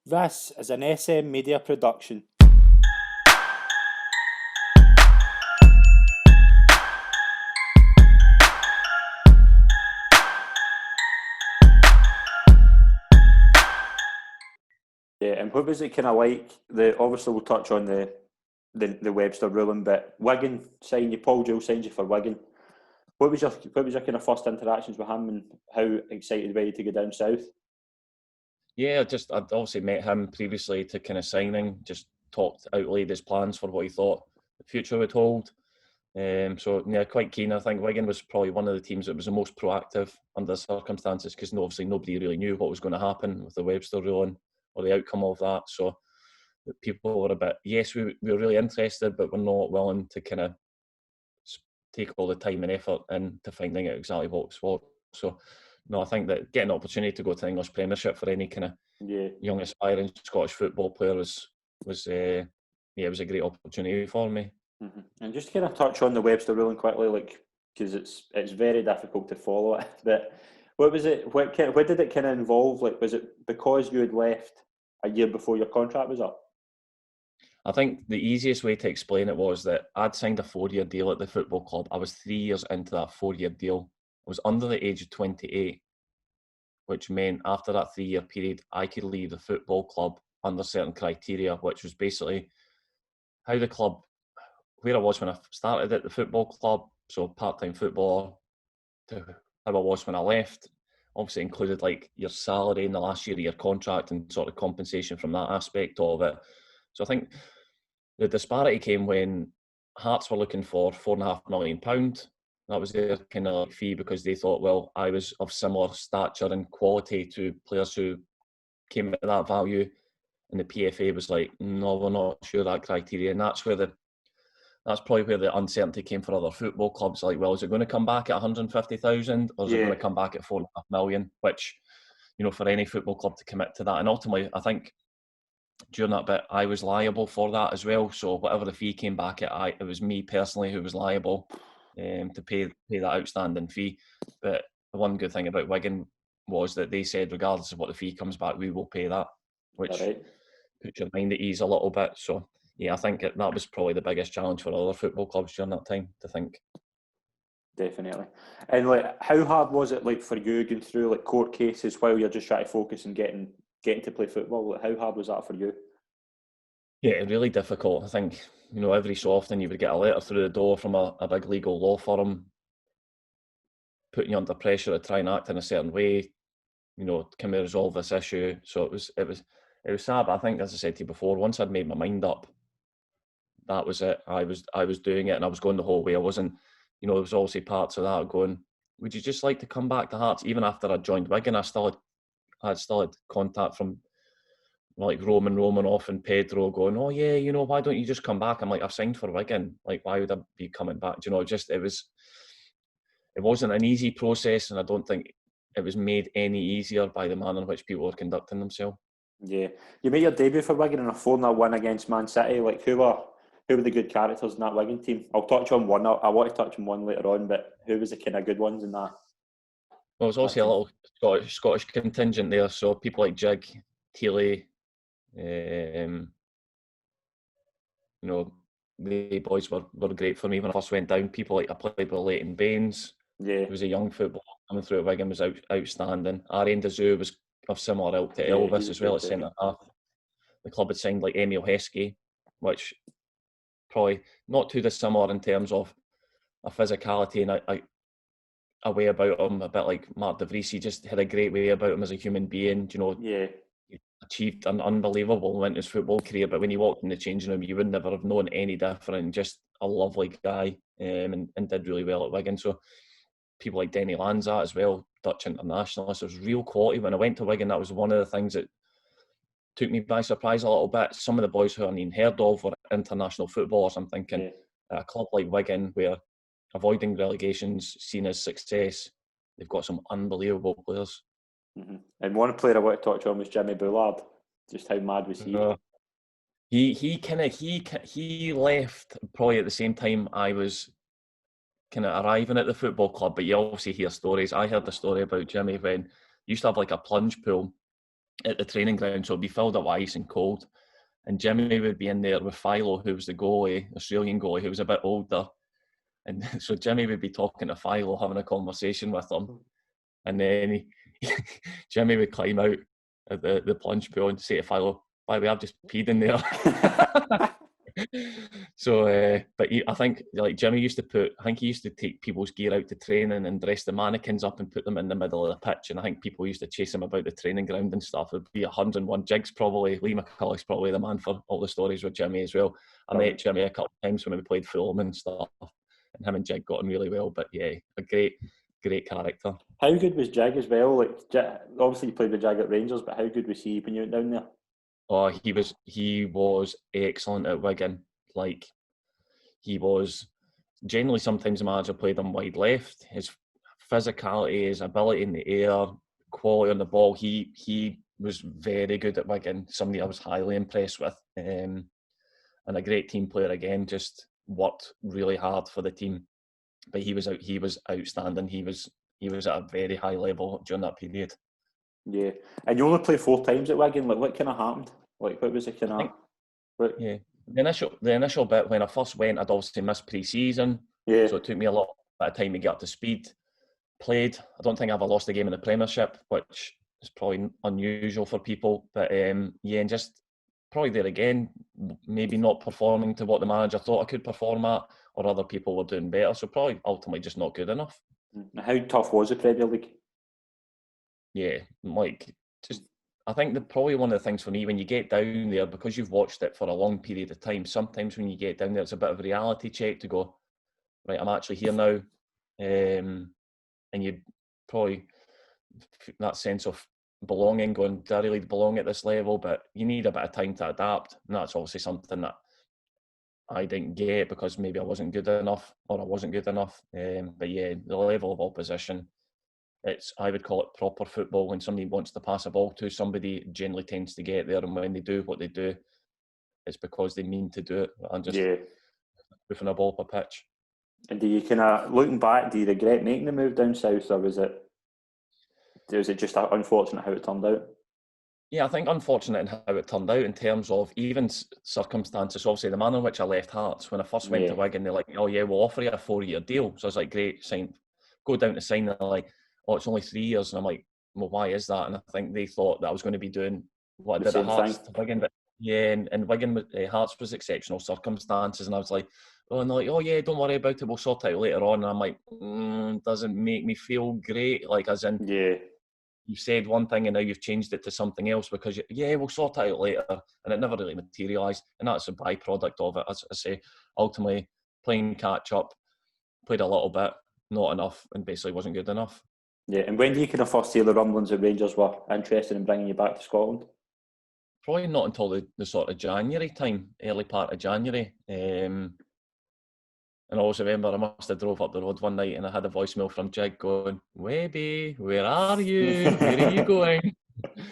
This is an SM Media production. Yeah, and what was it kind of like? Obviously we'll touch on the Webster ruling, but Wigan signed you, Paul Jewell signed you for Wigan. What was your kind of first interactions with him, and how excited were you to go down south? Yeah, I'd obviously met him previously to kind of signing, just outlaid his plans for what he thought the future would hold. So yeah, quite keen. I think Wigan was probably one of the teams that was the most proactive under the circumstances, because obviously nobody really knew what was going to happen with the Webster ruling or the outcome of that. So people were a bit, yes, we were really interested, but we're not willing to kind of take all the time and effort into finding out exactly what's what. So no, I think that getting an opportunity to go to the English Premiership for any kind of young aspiring Scottish football player was a great opportunity for me. Mm-hmm. And just to kind of touch on the Webster ruling quickly, like, because it's very difficult to follow it. But what was it? What did it kind of involve? Like, was it because you had left a year before your contract was up? I think the easiest way to explain it was that I'd signed a 4-year deal at the football club. I was 3 years into that 4-year deal. I was under the age of 28, which meant after that 3-year period, I could leave the football club under certain criteria, which was basically how the club, where I was when I started at the football club, so part-time footballer, to how I was when I left. Obviously included like your salary in the last year of your contract and sort of compensation from that aspect of it. So I think the disparity came when Hearts were looking for £4.5 million. That was their kind of fee, because they thought, well, I was of similar stature and quality to players who came at that value. And the PFA was like, no, we're not sure that criteria. And that's probably where the uncertainty came for other football clubs. Like, well, is it going to come back at 150,000 or is it going to come back at £4.5 million? Which, for any football club to commit to that. And ultimately, I think during that bit, I was liable for that as well. So whatever the fee came back at, it was me personally who was liable to pay that outstanding fee. But the one good thing about Wigan was that they said, regardless of what the fee comes back, we will pay that, which puts your mind at ease a little bit. So yeah, I think that was probably the biggest challenge for other football clubs during that time, to think. Definitely. And like, how hard was it, like, for you going through like court cases while you're just trying to focus on getting to play football? Like, how hard was that for you? Yeah, really difficult. I think, every so often you would get a letter through the door from a big legal law firm putting you under pressure to try and act in a certain way. Can we resolve this issue? So it was sad. But I think, as I said to you before, once I'd made my mind up, that was it. I was doing it, and I was going the whole way. I wasn't, there was obviously parts of that going, would you just like to come back to Hearts? Even after I joined Wigan, I still had contact from like Roman Romanoff and Pedro going, oh yeah, why don't you just come back? I'm like, I've signed for Wigan. Like, why would I be coming back? It wasn't an easy process, and I don't think it was made any easier by the manner in which people were conducting themselves. Yeah, you made your debut for Wigan in a 4-0 win against Man City. Like, who were the good characters in that Wigan team? I'll touch on one. I want to touch on one later on, but who was the kind of good ones in that? Well, there's also a little Scottish contingent there, so people like Jig, Teely, the boys were great for me when I first went down. People like, I played with Leighton Baines, who was a young footballer coming through at Wigan, was outstanding. Arian Dazou was of similar ilk to Elvis as well at centre half. The club had signed like Emil Heskey, which probably not too dissimilar in terms of a physicality and a way about him, a bit like Mark De Vries. He just had a great way about him as a human being. He achieved an unbelievable in his football career, but when he walked in the changing room, you would never have known any different. Just a lovely guy, and did really well at Wigan. So people like Denny Lanza as well, Dutch internationalist. There's real quality. When I went to Wigan, that was one of the things that took me by surprise a little bit. Some of the boys who I hadn't heard of were international footballers. I'm thinking a club like Wigan, where avoiding relegation's seen as success, they've got some unbelievable players. Mm-hmm. And one player I want to touch on was Jimmy Bullard. Just how mad was he? He left probably at the same time I was kind of arriving at the football club, but you obviously hear stories. I heard the story about Jimmy when he used to have like a plunge pool at the training ground, so it'd be filled up with ice and cold. And Jimmy would be in there with Philo, who was the goalie, Australian goalie, who was a bit older. And so Jimmy would be talking to Philo, having a conversation with him. And then Jimmy would climb out of the plunge pool and say to Philo, "By the way, I've just peed in there." So, I think like Jimmy used to he used to take people's gear out to training and dress the mannequins up and put them in the middle of the pitch. And I think people used to chase him about the training ground and stuff. It'd be 101 jigs probably. Lee McCullough's probably the man for all the stories with Jimmy as well. I met Jimmy a couple of times when we played Fulham and stuff, and him and Jig got on really well. But yeah, a great character. How good was Jig as well? Like, obviously you played with Jig at Rangers, but how good was he when you went down there? Oh, he was excellent at Wigan. Like, he was generally, sometimes the manager played him wide left. His physicality, his ability in the air, quality on the ball, he was very good at Wigan. Somebody I was highly impressed with, and a great team player again. Just worked really hard for the team. But he was outstanding. He was at a very high level during that period. Yeah, and you only played 4 times at Wigan. Like, what kind of happened? Like, what was it kind of? Yeah, the initial bit when I first went, I'd obviously missed pre-season. Yeah. So it took me a lot of time to get up to speed. Played. I don't think I ever lost a game in the Premiership, which is probably unusual for people. But and just probably there again, maybe not performing to what the manager thought I could perform at, or other people were doing better. So probably ultimately just not good enough. How tough was the Premier League? Yeah, like, just I think that probably one of the things for me, when you get down there, because you've watched it for a long period of time, sometimes when you get down there, it's a bit of a reality check to go, right, I'm actually here now. And you probably, that sense of belonging, going, do I really belong at this level? But you need a bit of time to adapt. And that's obviously something that I didn't get because maybe I wasn't good enough, or I wasn't good enough. But yeah, the level of opposition, I would call it proper football. When somebody wants to pass a ball to somebody, it generally tends to get there. And when they do what they do, it's because they mean to do it and just moving a ball up a pitch. And do you kind of, looking back, do you regret making the move down south, or was it just unfortunate how it turned out? Yeah, I think unfortunate in how it turned out in terms of even circumstances. Obviously, the manner in which I left Hearts, when I first went to Wigan, they're like, "Oh yeah, we'll offer you a 4-year deal." So I was like, "Great, sign." Go down to sign. They're like, "Oh, it's only 3 years," and I'm like, "Well, why is that?" And I think they thought that I was going to be doing what I did at Hearts to Wigan, but yeah, and Wigan, Hearts was exceptional circumstances, and I was like, "Oh," and they're like, "Oh yeah, don't worry about it. We'll sort it out later on." And I'm like, doesn't make me feel great. Like, as in, you've said one thing and now you've changed it to something else because, we'll sort it out later. And it never really materialised. And that's a byproduct of it. As I say, ultimately, playing catch up, played a little bit, not enough, and basically wasn't good enough. Yeah, and when do you kind of first hear the rumblings that Rangers were interested in bringing you back to Scotland? Probably not until the sort of January time, early part of January. And I also remember I must have drove up the road one night and I had a voicemail from Jig going, "Webby, where are you? Where are you going?"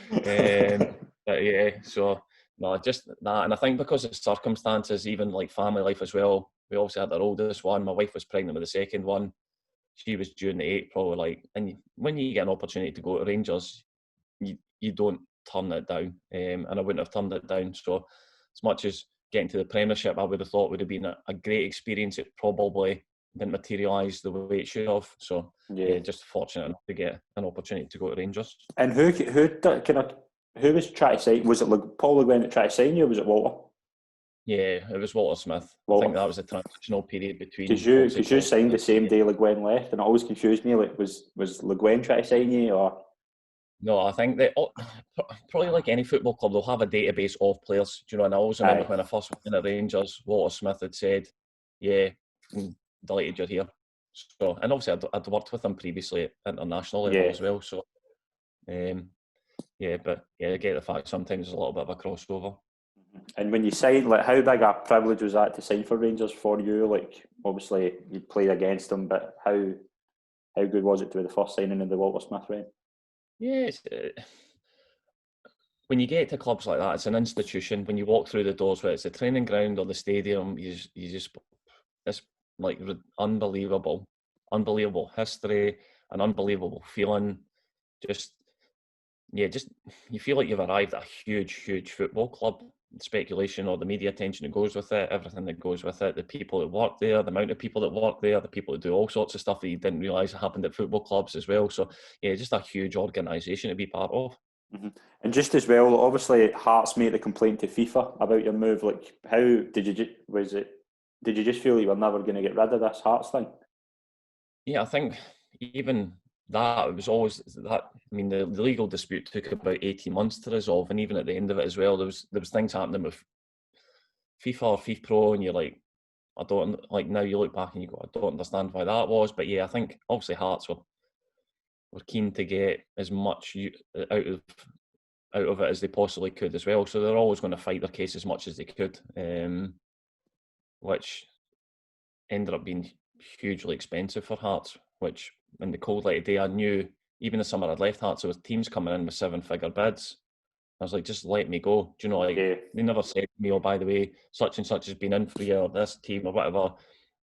But yeah, so no, just that. And I think because of circumstances, even like family life as well, we obviously had our oldest one. My wife was pregnant with the second one. She was due in the April. And when you get an opportunity to go to Rangers, you don't turn it down. And I wouldn't have turned it down. So as much as getting to the Premiership, I would have thought would have been a great experience. It probably didn't materialise the way it should have. So just fortunate enough to get an opportunity to go to Rangers. And who was trying to sign? Was it Paul Le Guen that tried to sign you, or was it Walter? Yeah, it was Walter Smith. I think that was a transitional period between. Because you signed the same day Le Guen left, and it always confused me. Like, was Le Guen trying to sign you, or? No, I think that probably like any football club, they'll have a database of players. Do you know? And I always remember when I first went in at Rangers, Walter Smith had said, "Yeah, I'm delighted you're here." So, and obviously I'd worked with him previously at international level as well. So, I get the fact sometimes there's a little bit of a crossover. And when you signed, like, how big a privilege was that to sign for Rangers for you? Like, obviously you played against them, but how good was it to be the first signing in the Walter Smith reign? Yeah, when you get to clubs like that, it's an institution. When you walk through the doors, whether it's the training ground or the stadium, it's like unbelievable history, an unbelievable feeling. Just yeah, just you feel like you've arrived at a huge football club. The speculation or the media attention that goes with it, everything that goes with it, the people that work there, the amount of people that work there, the people that do all sorts of stuff that you didn't realise happened at football clubs as well. So yeah, just a huge organisation to be part of. Mm-hmm. And just as well, obviously, Hearts made the complaint to FIFA about your move. Like, how did you was it? Did you just feel you were never going to get rid of this Hearts thing? Yeah, I think even that, it was always that. I mean, the legal dispute took about 18 months to resolve, and even at the end of it as well, there was things happening with FIFA or FIFA Pro, and you're like, I don't like now. You look back and you go, I don't understand why that was. But yeah, I think obviously Hearts were keen to get as much out of it as they possibly could as well. So they're always going to fight their case as much as they could, which ended up being hugely expensive for Hearts. Which in the cold light of day, I knew even the summer I'd left Hearts, there was teams coming in with 7-figure bids. I was like, just let me go. Do you know, like Yeah. they never said to me, oh, by the way, such and such has been in for you, or this team or whatever.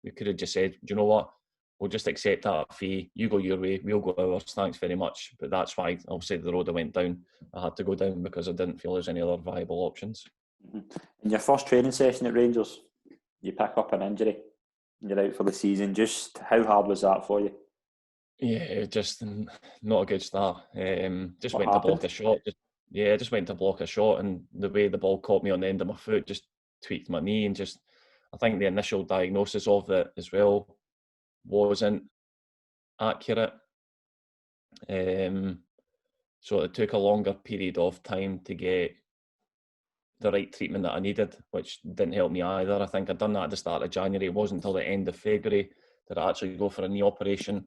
We could have just said, do you know what? We'll just accept that fee. You go your way, we'll go ours. Thanks very much. But that's why I'll say the road I went down, I had to go down because I didn't feel there's any other viable options. Mm-hmm. In your first training session at Rangers, you pick up an injury, and you're out for the season. Just how hard was that for you? Yeah, just not a good start. Just What went to block happened? a shot. Just went to block a shot, and the way the ball caught me on the end of my foot just tweaked my knee, and just I think the initial diagnosis of it as well wasn't accurate. So it took a longer period of time to get the right treatment that I needed, which didn't help me either. I think I'd done that at the start of January. It wasn't until the end of February that I actually go for a knee operation.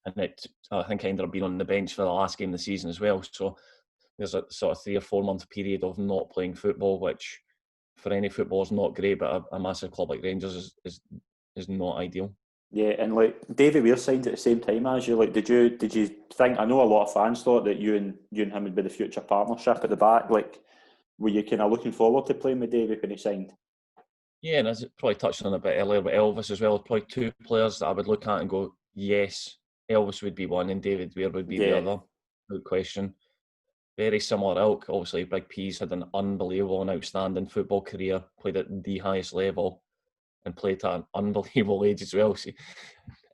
And I think I ended up being on the bench for the last game of the season as well. So there's a sort of 3 or 4 month period of not playing football, which for any football is not great, but a massive club like Rangers is not ideal. Yeah, and like Davy Weir signed at the same time as you. Like, did you think? I know a lot of fans thought that you and him would be the future partnership at the back. Like, were you kind of looking forward to playing with Davy when he signed? Yeah, and as probably touched on a bit earlier with Elvis as well, probably 2 players that I would look at and go, yes, Elvis would be one and David Weir would be the Yeah. other. No question. Very similar ilk. Obviously, Big P's had an unbelievable and outstanding football career, played at the highest level and played at an unbelievable age as well. See,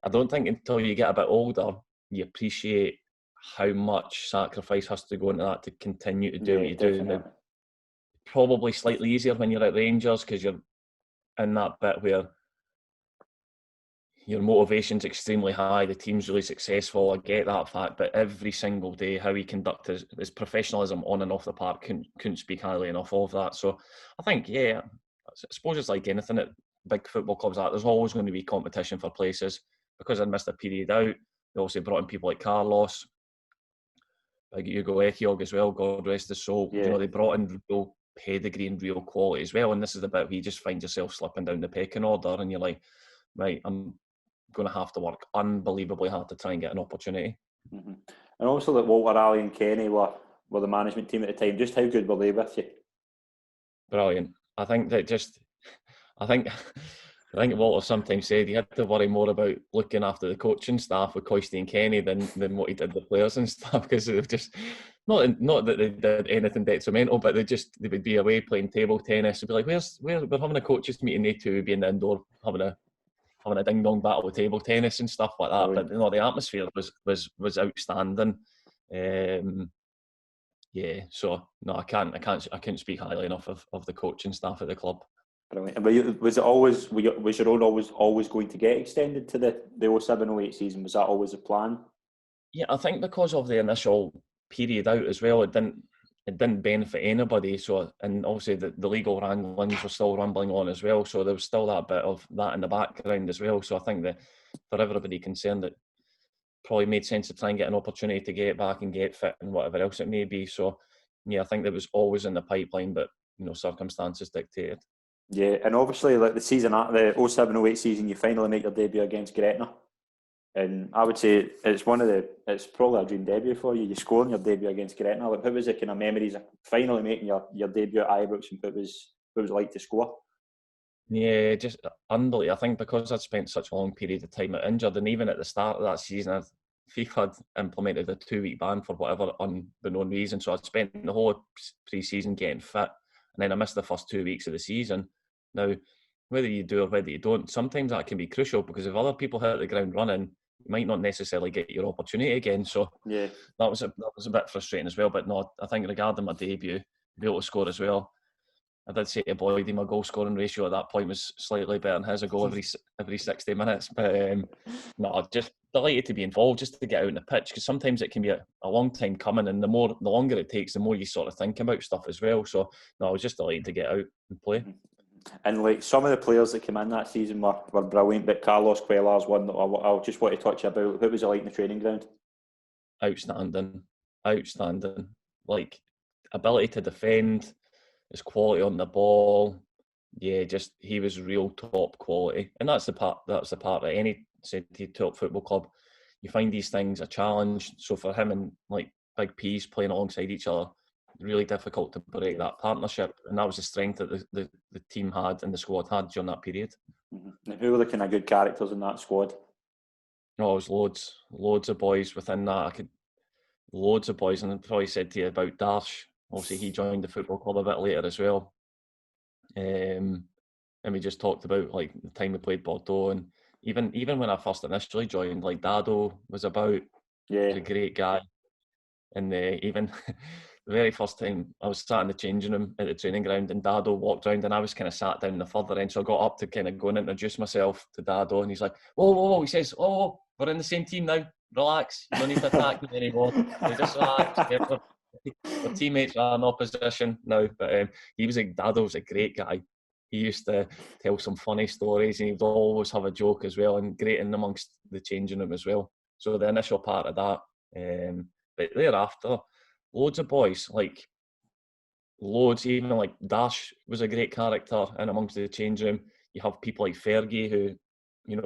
I don't think until you get a bit older, you appreciate how much sacrifice has to go into that to continue to do what Yeah, you do. Now, definitely. probably slightly easier when you're at Rangers because you're in that bit where your motivation's extremely high, the team's really successful, I get that fact, but every single day, how he conducted his professionalism on and off the park, couldn't speak highly enough of that. So I think, yeah, I suppose it's like anything at big football clubs like there's always going to be competition for places. Because I'd missed a period out, they also brought in people like Carlos, like Hugo Ekiog as well, God rest his soul. You Yeah. know, they brought in real pedigree and real quality as well, and this is the bit where you just find yourself slipping down the pecking order and you're like, right, I'm going to have to work unbelievably hard to try and get an opportunity. Mm-hmm. And also that Walter, Ali, and Kenny were the management team at the time. Just how good were they with you? Brilliant. I think that just, I think, I think Walter sometimes said he had to worry more about looking after the coaching staff with Coisty and Kenny than what he did the players and stuff, because they've just not that they did anything detrimental, but they would be away playing table tennis. They'd be like, we're having a coaches meeting. They two would be in the indoor having a ding dong battle with table tennis and stuff like that. Brilliant. But you know, the atmosphere was outstanding. Yeah, so no, I couldn't speak highly enough of the coaching staff at the club. Brilliant. And was your own always going to get extended to the 07-08 season? Was that always a plan? Yeah, I think because of the initial period out as well, it didn't benefit anybody. So, and obviously the legal wranglings were still rumbling on as well. So there was still that bit of that in the background as well. So I think that for everybody concerned, it probably made sense to try and get an opportunity to get back and get fit and whatever else it may be. So yeah, I think that was always in the pipeline, but you know, circumstances dictated. Yeah, and obviously, like the season at the 07-08 season, you finally make your debut against Gretna. And I would say it's probably a dream debut for you. You scoring your debut against Gretna. Like, how was the kind of memories of finally making your debut at Ibrox, and what was it like to score? Yeah, just unbelievable. I think because I'd spent such a long period of time injured, and even at the start of that season, FIFA had implemented a 2-week ban for whatever unknown reason. So I'd spent the whole pre-season getting fit, and then I missed the first 2 weeks of the season. Now, whether you do or whether you don't, sometimes that can be crucial, because if other people hit the ground running, you might not necessarily get your opportunity again. So Yeah. that was a bit frustrating as well. But no, I think regarding my debut, be able to score as well. I did say to Boydie, my goal scoring ratio at that point was slightly better than his, a goal every 60 minutes. But no, just delighted to be involved, just to get out on the pitch, because sometimes it can be a long time coming, and the longer it takes, the more you sort of think about stuff as well. So no, I was just delighted to get out and play. And like some of the players that came in that season were brilliant, but Carlos Cuellar's one that I just want to touch about. What was it like in the training ground? Outstanding. Like, ability to defend, his quality on the ball. Yeah, just he was real top quality, and that's the part that any city top football club, you find these things a challenge. So for him and like Big P's playing alongside each other, really difficult to break that partnership, and that was the strength that the team had and the squad had during that period. Mm-hmm. And who were the kind of good characters in that squad? Oh, it was loads of boys within that. Loads of boys, and I probably said to you about Darsh. Obviously, he joined the football club a bit later as well. And we just talked about like the time we played Bordeaux, and even when I first initially joined, like Dado was about. Yeah, He's a great guy. And even the very first time I was sat in the changing room at the training ground, and Dado walked round, and I was kind of sat down the further end, so I got up to kind of go and introduce myself to Dado, and he's like, whoa, he says, oh, we're in the same team now, relax, you don't need to attack me anymore, so just relax, we're teammates are in opposition now. But Dado was a great guy. He used to tell some funny stories, and he would always have a joke as well, and great in amongst the changing room as well. So the initial part of that, but thereafter, loads of boys, like loads, even like Dash was a great character in amongst the change room. You have people like Fergie who,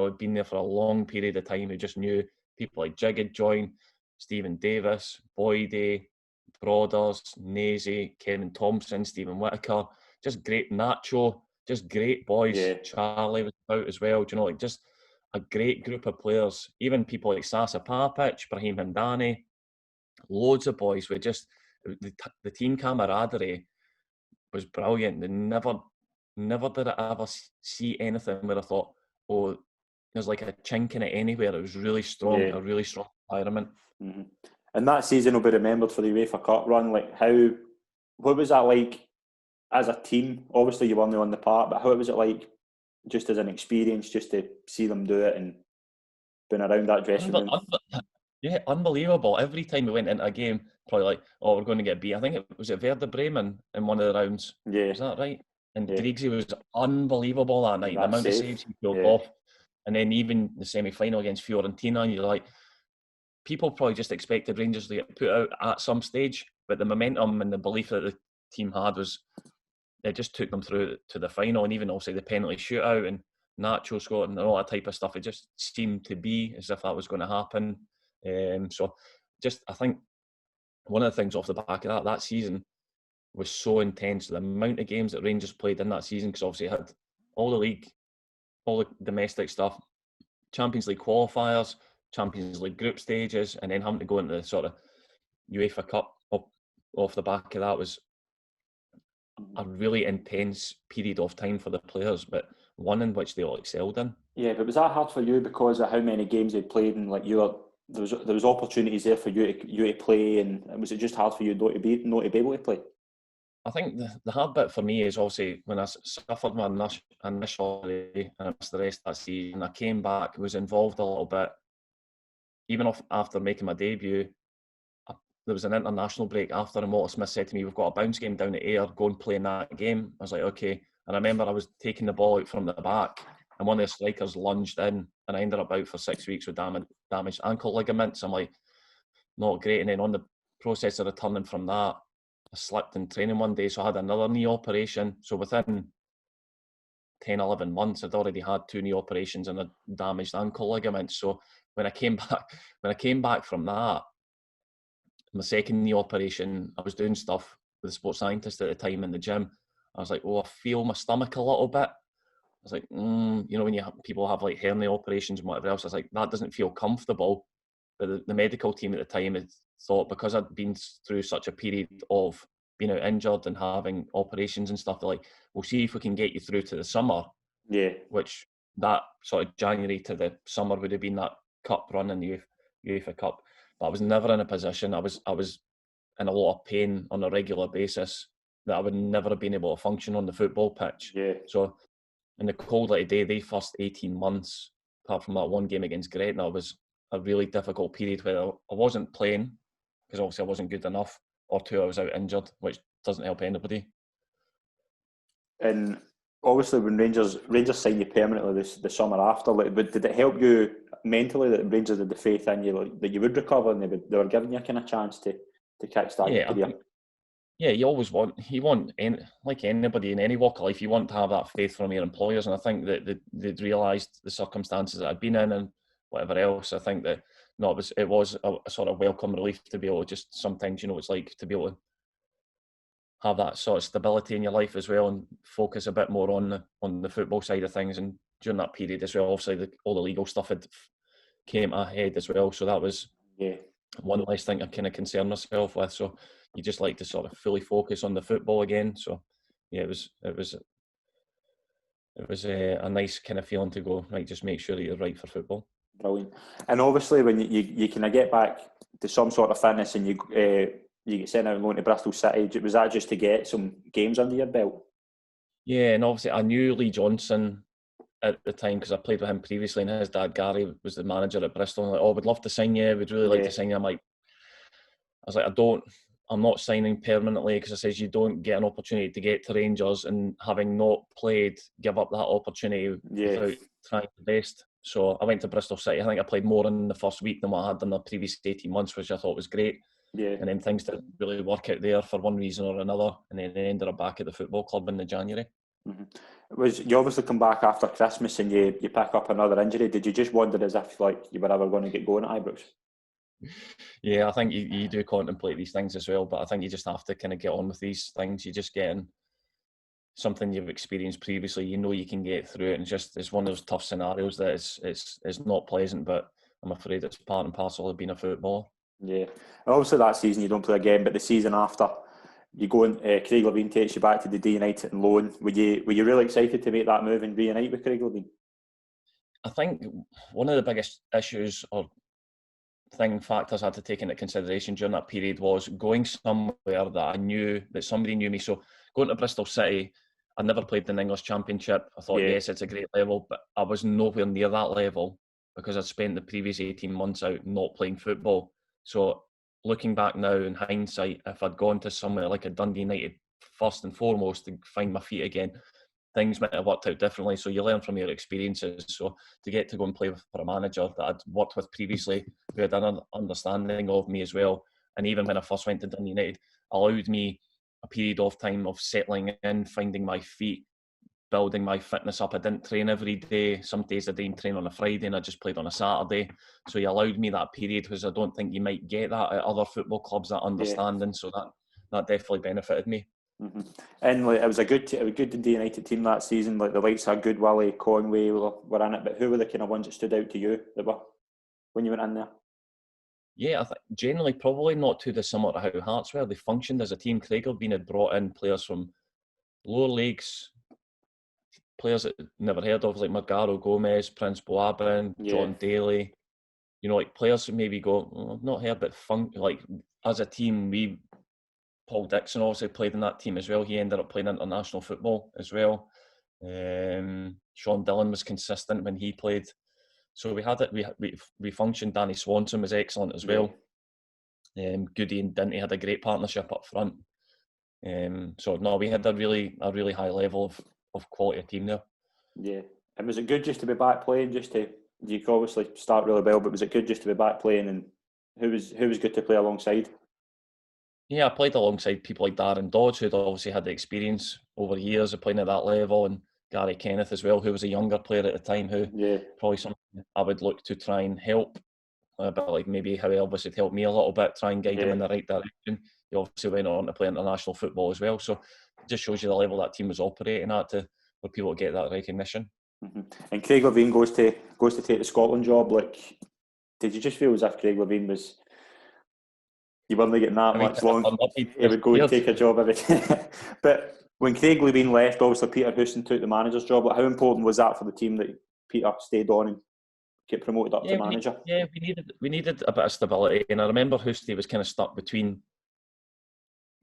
had been there for a long period of time, who just knew. People like Jig had joined, Stephen Davis, Boydie, Broaders, Nazy, Kevin Thompson, Stephen Whittaker, just great. Nacho, just great boys. Yeah. Charlie was out as well, like just a great group of players. Even people like Sasa Papic, Brahim Hamdani, loads of boys. We just, the team camaraderie was brilliant. They never did I ever see anything where I thought, oh, there's like a chink in it anywhere. It was really strong, a really strong environment. Mm-hmm. And that season will be remembered for the UEFA Cup run. Like, what was that like as a team? Obviously, you weren't on the part, but how was it like just as an experience, just to see them do it and been around that dressing room? Yeah, unbelievable. Every time we went into a game, probably like, oh, we're going to get beat. I think it was at Werder Bremen in one of the rounds. Yeah. Is that right? And Griggsy was unbelievable that night. The amount of saves he pulled off. And then even the semi-final against Fiorentina, and you're like, people probably just expected Rangers to get put out at some stage, but the momentum and the belief that the team had was, it just took them through to the final, and even also the penalty shootout and Nacho scored and all that type of stuff. It just seemed to be as if that was going to happen. So just, I think one of the things off the back of that season was so intense. The amount of games that Rangers played in that season, because obviously it had all the league, all the domestic stuff, Champions League qualifiers, Champions League group stages, and then having to go into the sort of UEFA Cup off the back of that was a really intense period of time for the players, but one in which they all excelled in. Yeah, but was that hard for you because of how many games they played, and like there was opportunities there for you to play, and was it just hard for you not to be able to play? I think the hard bit for me is obviously when I suffered my initial injury and I missed the rest of that season. I came back, was involved a little bit. Even after making my debut, there was an international break after, and Walter Smith said to me, "We've got a bounce game down at Ayr, go and play in that game." I was like, okay. And I remember I was taking the ball out from the back, and one of the strikers lunged in, and I ended up out for 6 weeks with damaged ankle ligaments. I'm like, not great. And then on the process of returning from that, I slipped in training one day, so I had another knee operation. So within 10, 11 months, I'd already had 2 knee operations and a damaged ankle ligament. So when I came back from that, my second knee operation, I was doing stuff with a sports scientist at the time in the gym. I was like, oh, I feel my stomach a little bit. I was like, when people have like hernia operations and whatever else, I was like, that doesn't feel comfortable. But the medical team at the time had thought, because I'd been through such a period of being out injured and having operations and stuff, they're like, we'll see if we can get you through to the summer. Yeah. Which that sort of January to the summer would have been that cup run in the UEFA Cup. But I was never in a position. I was in a lot of pain on a regular basis that I would never have been able to function on the football pitch. Yeah. So in the cold light of day, the first 18 months, apart from that one game against Gretna, was a really difficult period where I wasn't playing because obviously I wasn't good enough, or two, I was out injured, which doesn't help anybody. And obviously, when Rangers signed you permanently the summer after, like, did it help you mentally that Rangers had the faith in you, like, that you would recover, and they were giving you a kind of chance to kickstart your career? You always want, like anybody in any walk of life, you want to have that faith from your employers, and I think that they'd realised the circumstances that I'd been in and whatever else. I think that it was a sort of welcome relief to be able to just sometimes, it's like to be able to have that sort of stability in your life as well and focus a bit more on the football side of things. And during that period as well, obviously all the legal stuff had came ahead as well, so that was one less thing I kind of concern myself with. So you just like to sort of fully focus on the football again. So yeah, it was a nice kind of feeling to go, right, just make sure that you're right for football. Brilliant. And obviously when you kind of get back to some sort of fitness and you get sent out and going to Bristol City, was that just to get some games under your belt? Yeah, and obviously I knew Lee Johnson at the time because I played with him previously, and his dad Gary was the manager at Bristol. And like, oh, we'd love to sign you. We'd really like to sign you. I was like, I'm not signing permanently, because I says you don't get an opportunity to get to Rangers and having not played, give up that opportunity without trying the best. So I went to Bristol City. I think I played more in the first week than what I had done the previous 18 months, which I thought was great. Yeah. And then things didn't really work out there for one reason or another, and then I ended up back at the football club in the January. You obviously come back after Christmas and you pick up another injury. Did you just wonder as if like you were ever going to get going at Ibrox? Yeah, I think you do contemplate these things as well, but I think you just have to kind of get on with these things. You just get in something you've experienced previously, you can get through it, and it's one of those tough scenarios that it's not pleasant, but I'm afraid it's part and parcel of being a footballer. Yeah, and obviously that season you don't play again, but the season after you go and Craig Levein takes you back to the Dundee United and loan. Were you really excited to make that move and reunite with Craig Levein? I think one of the biggest issues or factors I had to take into consideration during that period was going somewhere that I knew that somebody knew me. So going to Bristol City, I'd never played in the English Championship. I thought, yes, it's a great level, but I was nowhere near that level because I'd spent the previous 18 months out not playing football. So looking back now in hindsight, if I'd gone to somewhere like a Dundee United first and foremost to find my feet again, things might have worked out differently. So you learn from your experiences. So to get to go and play for a manager that I'd worked with previously, who had an understanding of me as well, and even when I first went to Dundee United, allowed me a period of time of settling in, finding my feet, building my fitness up. I didn't train every day. Some days I didn't train on a Friday and I just played on a Saturday. So he allowed me that period, because I don't think you might get that at other football clubs, that understanding. So that definitely benefited me. And like, it was a good Dundee United team that season. Like the likes of Goodwillie, Conway were in it. But who were the kind of ones that stood out to you that were when you went in there? Yeah, I think generally probably not too dissimilar to how Hearts were. They functioned as a team. Craig Levein had brought in players from lower leagues, players that never heard of, like Margaro Gomez, Prince Boabin, John Daly. Like players who maybe go, I've not heard, but like as a team, Paul Dixon obviously played in that team as well. He ended up playing international football as well. Sean Dillon was consistent when he played. So we had it. We functioned. Danny Swanson was excellent as well. Goody and Dinty had a great partnership up front. So no, we had a really high level of quality of team there. Yeah, and was it good just to be back playing? You could obviously start really well, but was it good just to be back playing? And who was good to play alongside? Yeah, I played alongside people like Darren Dodge, who'd obviously had the experience over years of playing at that level, and Gary Kenneth as well, who was a younger player at the time, who probably something I would look to try and help, a bit like maybe how Elvis had helped me a little bit, try and guide him in the right direction. He obviously went on to play international football as well, so it just shows you the level that team was operating at for people to get that recognition. And Craig Levein goes to take the Scotland job. Like, did you just feel as if Craig Levein was, you weren't getting that much long, he would go and take a job every day. But when Craig Levein left, obviously Peter Houston took the manager's job. Like, how important was that for the team that Peter stayed on and get promoted up to manager? We needed a bit of stability, and I remember Houston was kind of stuck between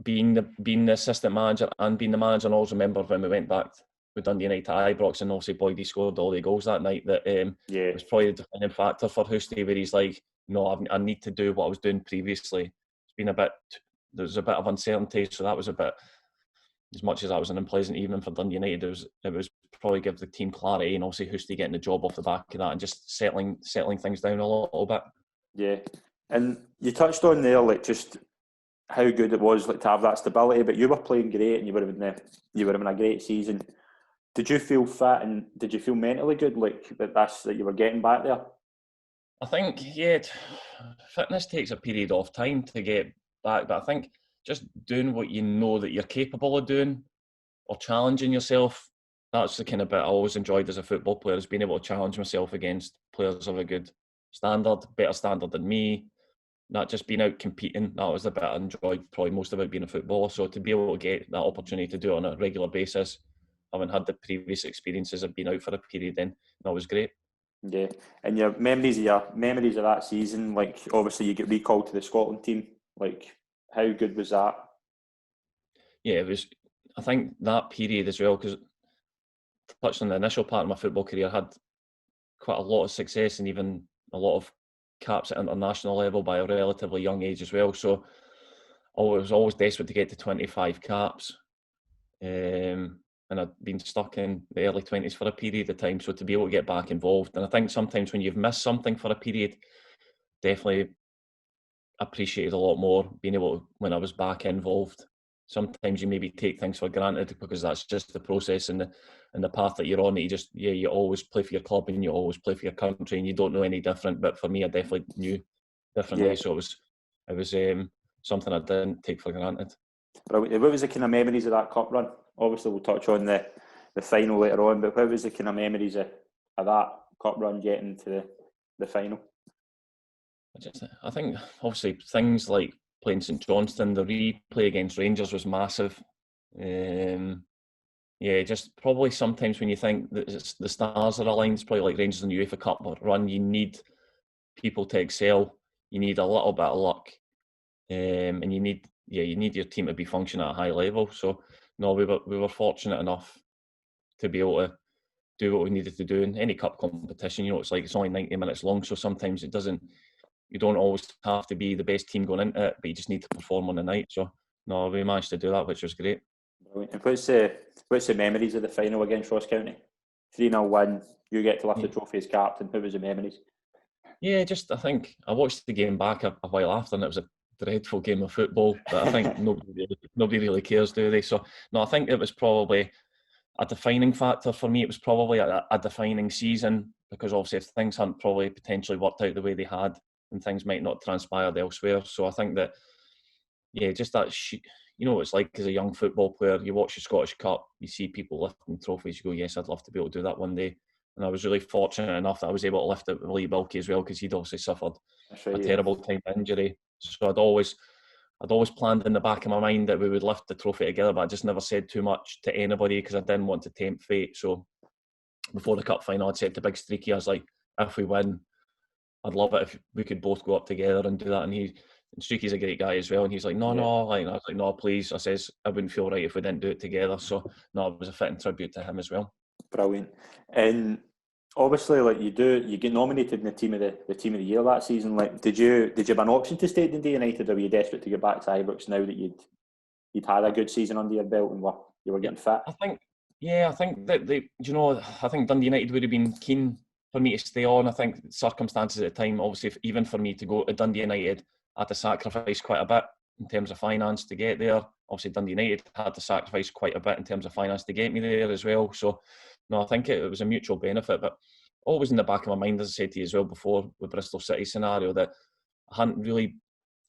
being the assistant manager and being the manager. And I always remember when we went back with Dundee United to Ibrox, and obviously Boydie scored all the goals that night. That was probably the defining factor for Houston, where he's like, no, I need to do what I was doing previously. It's been there's a bit of uncertainty, so that was a bit, as much as that was an unpleasant evening for Dundee United, it was probably give the team clarity, and obviously Houston getting the job off the back of that and just settling things down a little bit. Yeah, and you touched on there, like, just how good it was, like, to have that stability. But you were playing great, and you would have been a great season. Did you feel fit, and did you feel mentally good, like that you were getting back there? I think, fitness takes a period of time to get back, but I think just doing what you know that you're capable of doing, or challenging yourself, that's the kind of bit I always enjoyed as a football player, is being able to challenge myself against players of a good standard, better standard than me, not just being out competing. That was the bit I enjoyed probably most about being a footballer. So to be able to get that opportunity to do it on a regular basis, having had the previous experiences of being out for a period, then that was great. Yeah, and your memories of that season, like, obviously you get recalled to the Scotland team. Like, how good was that? Yeah, it was. I think that period as well, because touched on the initial part of my football career, I had quite a lot of success and even a lot of caps at international level by a relatively young age as well. So I was always desperate to get to 25 caps. And I'd been stuck in the early 20s for a period of time. So to be able to get back involved, and I think sometimes when you've missed something for a period, definitely appreciated a lot more being able to, when I was back involved. Sometimes you maybe take things for granted because that's just the process and the path that you're on. That you always play for your club and you always play for your country, and you don't know any different. But for me, I definitely knew differently. Yeah. So it was something I didn't take for granted. What was the kind of memories of that cup run? Obviously, we'll touch on the final later on, but what was the kind of memories of that cup run getting to the final? I think obviously things like playing St Johnstone, the replay against Rangers was massive. Just probably sometimes when you think that the stars are aligned, it's probably like Rangers in the UEFA Cup run, you need people to excel. You need a little bit of luck, and you need your team to be functioning at a high level. So no, we were fortunate enough to be able to do what we needed to do in any cup competition. It's only 90 minutes long, so sometimes you don't always have to be the best team going into it, but you just need to perform on the night. So no, we managed to do that, which was great. And what's the memories of the final against Ross County? 3-0 win, you get to lift the trophy as captain. What was the memories? Yeah, I think I watched the game back a while after, and it was a dreadful game of football, but I think nobody really cares, do they? So no, I think it was probably a defining factor for me. It was probably a defining season, because obviously if things hadn't probably potentially worked out the way they had, and things might not transpired elsewhere. So I think that, just that, what it's like as a young football player. You watch the Scottish Cup, you see people lifting trophies, you go, yes, I'd love to be able to do that one day. And I was really fortunate enough that I was able to lift it with Lee Bilkey as well, because he'd obviously suffered a terrible time injury. So I'd always planned in the back of my mind that we would lift the trophy together, but I just never said too much to anybody because I didn't want to tempt fate. So before the cup final, I'd said to Big Streaky, I was like, if we win, I'd love it if we could both go up together and do that. And Streaky's a great guy as well, and he's like, no, I was like, no, please. I says, I wouldn't feel right if we didn't do it together. So no, it was a fitting tribute to him as well. Brilliant. And obviously, like, you get nominated in the team of the year that season. Like, did you have an option to stay at Dundee United, or were you desperate to get back to Ibrox now that you'd had a good season under your belt and you were getting fit? I think that I think Dundee United would have been keen for me to stay on. I think circumstances at the time, obviously, even for me to go to Dundee United, I had to sacrifice quite a bit in terms of finance to get there. Obviously, Dundee United had to sacrifice quite a bit in terms of finance to get me there as well. So, no, I think it was a mutual benefit. But always in the back of my mind, as I said to you as well before, with Bristol City scenario, that I hadn't really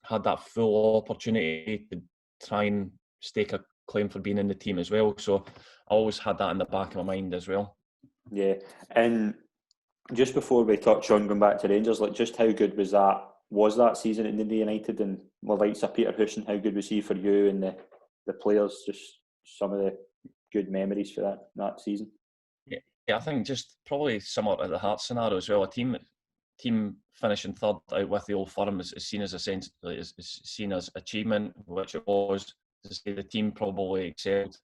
had that full opportunity to try and stake a claim for being in the team as well. So I always had that in the back of my mind as well. Yeah, and just before we touch on going back to Rangers, like just how good was that season at Dundee United, and like Sir Peter Husson, how good was he for you and the players? Just some of the good memories for that season. Yeah, I think just probably similar to the Hearts scenario as well. A team finishing third out with the Old Firm is seen as is seen as achievement, which it was. To say the team probably excelled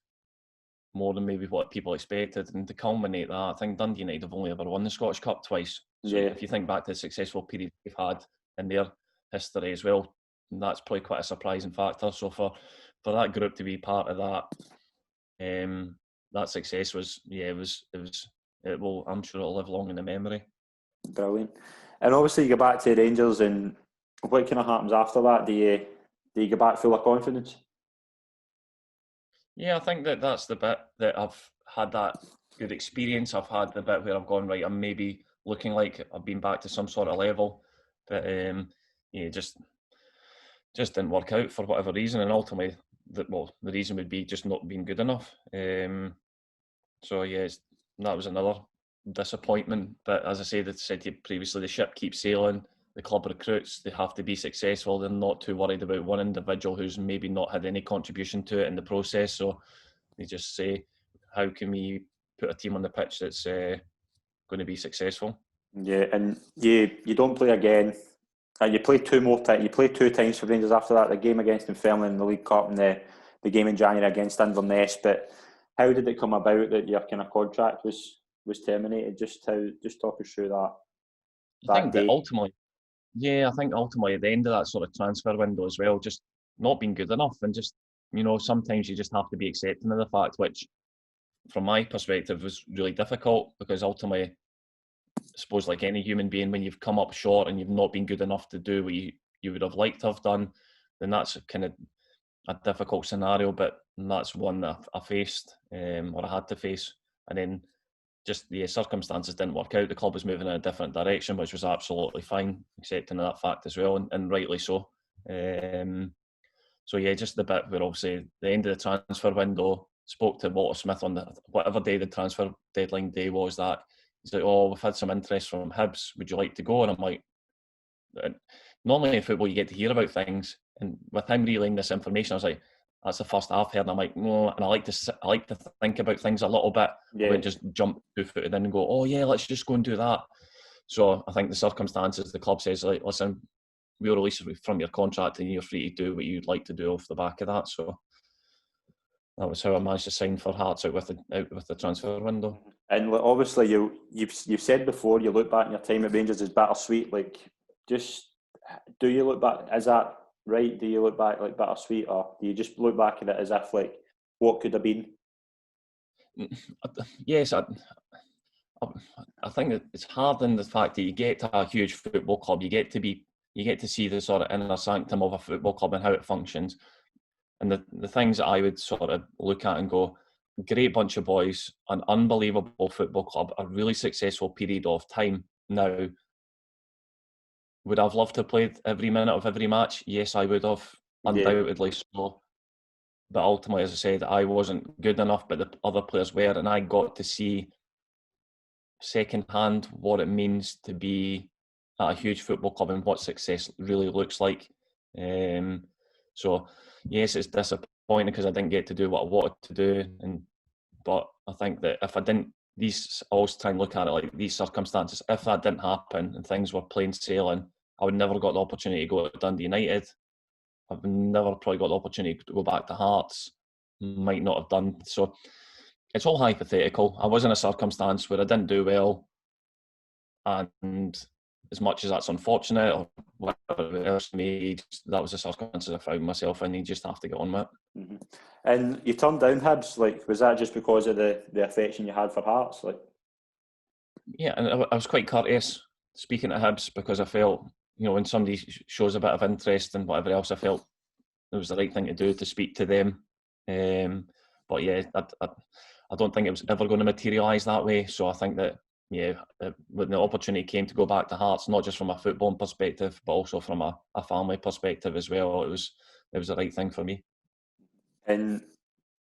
more than maybe what people expected, and to culminate that, I think Dundee United have only ever won the Scottish Cup twice. So Yeah, if you think back to the successful period they've had in their history as well, that's probably quite a surprising factor. So for that group to be part of that success was it will, I'm sure it'll live long in the memory. brilliant. And obviously, you go back to Rangers, and what kind of happens after that? Do you go back full of confidence? Yeah, I think that's the bit that I've had that good experience. I've had the bit where I've gone, right, I'm maybe looking like I've been back to some sort of level, but yeah, just didn't work out for whatever reason, and ultimately, the reason would be just not being good enough. So yeah, that was another disappointment. But as I said to you previously, the ship keeps sailing. The club recruits, they have to be successful. They're not too worried about one individual who's maybe not had any contribution to it in the process. So they just say, how can we put a team on the pitch that's going to be successful? Yeah, and you don't play again. You played two more times. You played two times for Rangers after that. The game against Dunfermline in the League Cup, and the game in January against Inverness. But how did it come about that your kind of contract was terminated? Just talk us through I that think that day. ultimately, yeah, I think ultimately at the end of that sort of transfer window as well, just not being good enough, and just sometimes you just have to be accepting of the fact, which from my perspective was really difficult, because ultimately, I suppose like any human being, when you've come up short and you've not been good enough to do what you would have liked to have done, then that's kind of a difficult scenario. But that's one that I faced, or I had to face, and then just the circumstances didn't work out. The club was moving in a different direction, which was absolutely fine, accepting that fact as well, and rightly so. So yeah, just the bit where obviously the end of the transfer window, spoke to Walter Smith on whatever day the transfer deadline day was, that he's like, oh, we've had some interest from Hibs, would you like to go? And I'm like, normally in football you get to hear about things, and with him relaying this information, I was like, that's the first I've heard. And I'm like, no, and I like to think about things a little bit. I Yeah, wouldn't just jump 2-footed in and go, oh yeah, let's just go and do that. So I think the circumstances, the club says, like, listen, we'll release you from your contract and you're free to do what you'd like to do off the back of that. So that was how I managed to sign for Hearts out with the transfer window. and like, obviously you've said before, you look back on your time at Rangers as bittersweet. Like, just do you look back? Is that right? Do you look back like bittersweet, or do you just look back at it as if like what could have been? Yes, I think that it's hard in the fact that you get to a huge football club, you get to see the sort of inner sanctum of a football club and how it functions. And the things that I would sort of look at and go, great bunch of boys, an unbelievable football club, a really successful period of time. Now, would I have loved to have played every minute of every match? Yes, I would have, Yeah, undoubtedly so. But ultimately, as I said, I wasn't good enough, but the other players were, and I got to see secondhand what it means to be at a huge football club and what success really looks like. So, yes, it's disappointing because I didn't get to do what I wanted to do, but I think that if I didn't, I always try and look at it like these circumstances. If that didn't happen and things were plain sailing, I would never got the opportunity to go to Dundee United. I've never probably got the opportunity to go back to Hearts. Might not have done. So it's all hypothetical. I was in a circumstance where I didn't do well, and as much as that's unfortunate or whatever else me, that was the circumstances I found myself in. You just have to get on with it. mm-hmm. And you turned down Hibs. Like, was that just because of the affection you had for Hearts? Like, Yeah, and I was quite courteous speaking to Hibs, because I felt, when somebody shows a bit of interest and whatever else, I felt it was the right thing to do to speak to them. But yeah, I don't think it was ever going to materialise that way. So I think that, yeah, when the opportunity came to go back to Hearts, not just from a footballing perspective, but also from a family perspective as well, it was the right thing for me. and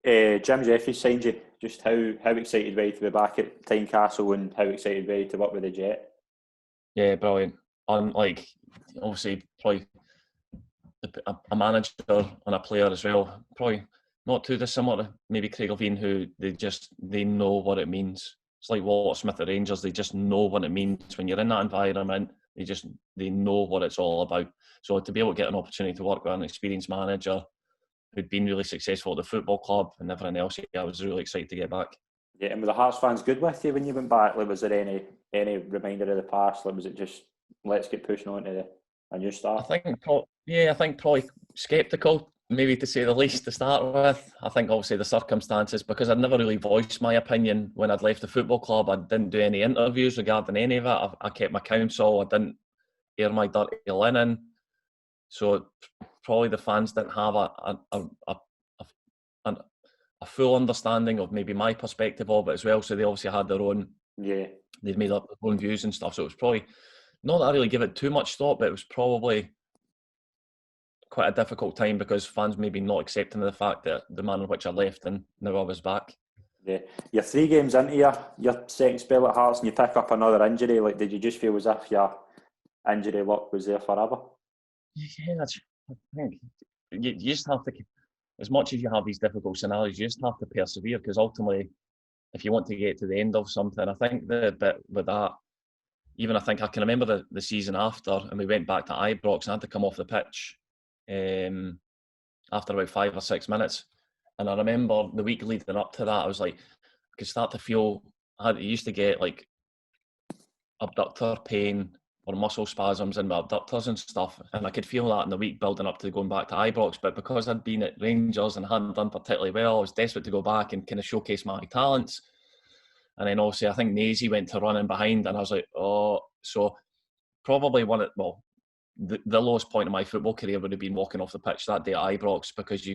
Jim Jeffries signed you. Just how excited were you to be back at Tynecastle, and how excited were you to work with the Jet? Yeah, brilliant. Unlike, obviously, probably a manager and a player as well, probably not too dissimilar to maybe Craig Levein, who they know what it means. It's like Walter Smith at Rangers, they just know what it means. When you're in that environment, they know what it's all about. So to be able to get an opportunity to work with an experienced manager who'd been really successful at the football club and everything else, I was really excited to get back. Yeah, and were the Hearts fans good with you when you went back? Like, was there any reminder of the past? Like, was it just let's get pushing on to a new start? I think probably sceptical, maybe to say the least, to start with. I think obviously the circumstances, because I'd never really voiced my opinion when I'd left the football club. I didn't do any interviews regarding any of it. I kept my counsel. I didn't air my dirty linen. So probably the fans didn't have a full understanding of maybe my perspective of it as well. So they obviously had their own. Yeah. They'd made up their own views and stuff. So it was probably not that I really give it too much thought, but it was probably quite a difficult time because fans maybe not accepting of the fact that the manner in which I left and now I was back. Yeah, you're 3 games into your second spell at Hearts and you pick up another injury. Like, did you just feel as if your injury luck was there forever? Yeah, I think you just have to, as much as you have these difficult scenarios, you just have to persevere, because ultimately, if you want to get to the end of something, I think the bit with that, even I think I can remember the season after, and we went back to Ibrox and I had to come off the pitch after about 5 or 6 minutes. And I remember the week leading up to that, I was like, I could start to feel, I used to get like abductor pain or muscle spasms in my abductors and stuff. And I could feel that in the week building up to going back to Ibrox. But because I'd been at Rangers and hadn't done particularly well, I was desperate to go back and kind of showcase my talents. And then obviously I think Nazy went to running behind and I was like, oh, so probably the lowest point of my football career would have been walking off the pitch that day at Ibrox, because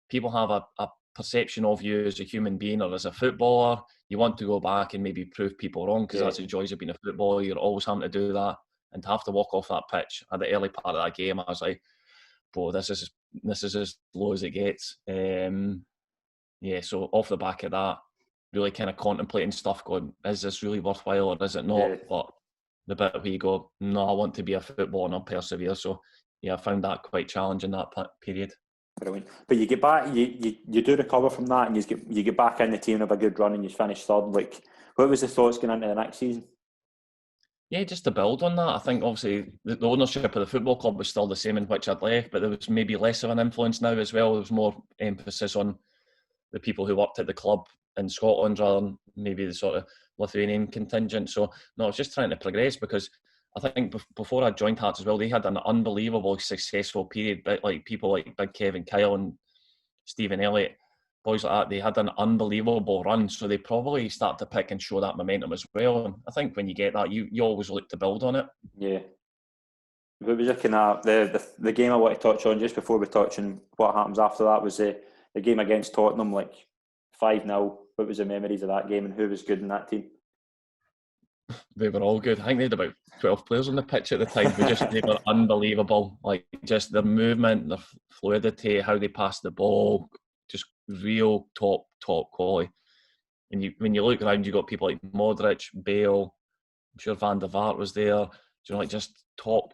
people have a perception of you as a human being or as a footballer. You want to go back and maybe prove people wrong, because that's the joys of being a footballer. You're always having to do that, and to have to walk off that pitch at the early part of that game, I was like, "Boy, this is as low as it gets." So off the back of that, really kind of contemplating stuff, going, "Is this really worthwhile or is it not?" Yeah. But the bit where you go, "No, I want to be a footballer and I'll persevere." So yeah, I found that quite challenging, that period. Brilliant. But you get back, you do recover from that, and you get back in the team and have a good run, and you finish third. Like, what was the thoughts going into the next season? Yeah, just to build on that, I think obviously the ownership of the football club was still the same in which I'd left, but there was maybe less of an influence now as well. There was more emphasis on the people who worked at the club in Scotland rather than maybe the sort of Lithuanian contingent. So no, I was just trying to progress, because I think before I joined Hearts as well, they had an unbelievable successful period. Like people like Big Kevin Kyle and Stephen Elliott, boys like that, they had an unbelievable run. So they probably start to pick and show that momentum as well. And I think when you get that, you always look to build on it. Yeah. What was your kind of the game I want to touch on just before we touch on what happens after that was the game against Tottenham, like 5-0. What was the memories of that game and who was good in that team? They were all good. I think they had about 12 players on the pitch at the time. They were unbelievable. Like, just their movement, their fluidity, how they passed the ball, just real top quality. And when you look around, you got people like Modric, Bale, I'm sure Van der Vaart was there. Like, just top.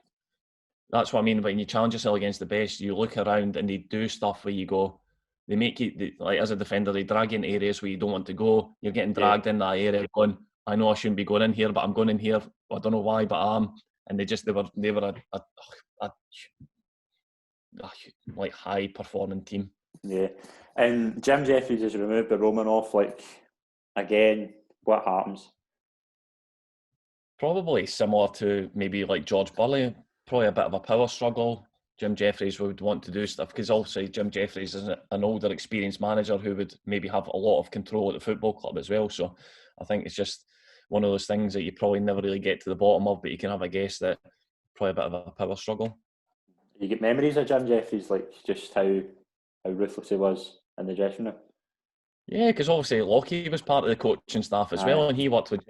That's what I mean. When you challenge yourself against the best, you look around and they do stuff where you go, they make you, like as a defender, they drag you into areas where you don't want to go. You're getting dragged in that area, going, I know I shouldn't be going in here, but I'm going in here. I don't know why, but I am. And they were a like high performing team. Yeah, and Jim Jeffries has removed the Romanoff. Like, again, what happens? Probably similar to maybe like George Burley. Probably a bit of a power struggle. Jim Jeffries would want to do stuff, because also Jim Jeffries is an older, experienced manager who would maybe have a lot of control at the football club as well. So I think it's just one of those things that you probably never really get to the bottom of, but you can have a guess that probably a bit of a power struggle. You get memories of Jim Jeffries, like just how ruthless he was in the dressing room. Yeah, because obviously Lockie was part of the coaching staff as well, and he worked with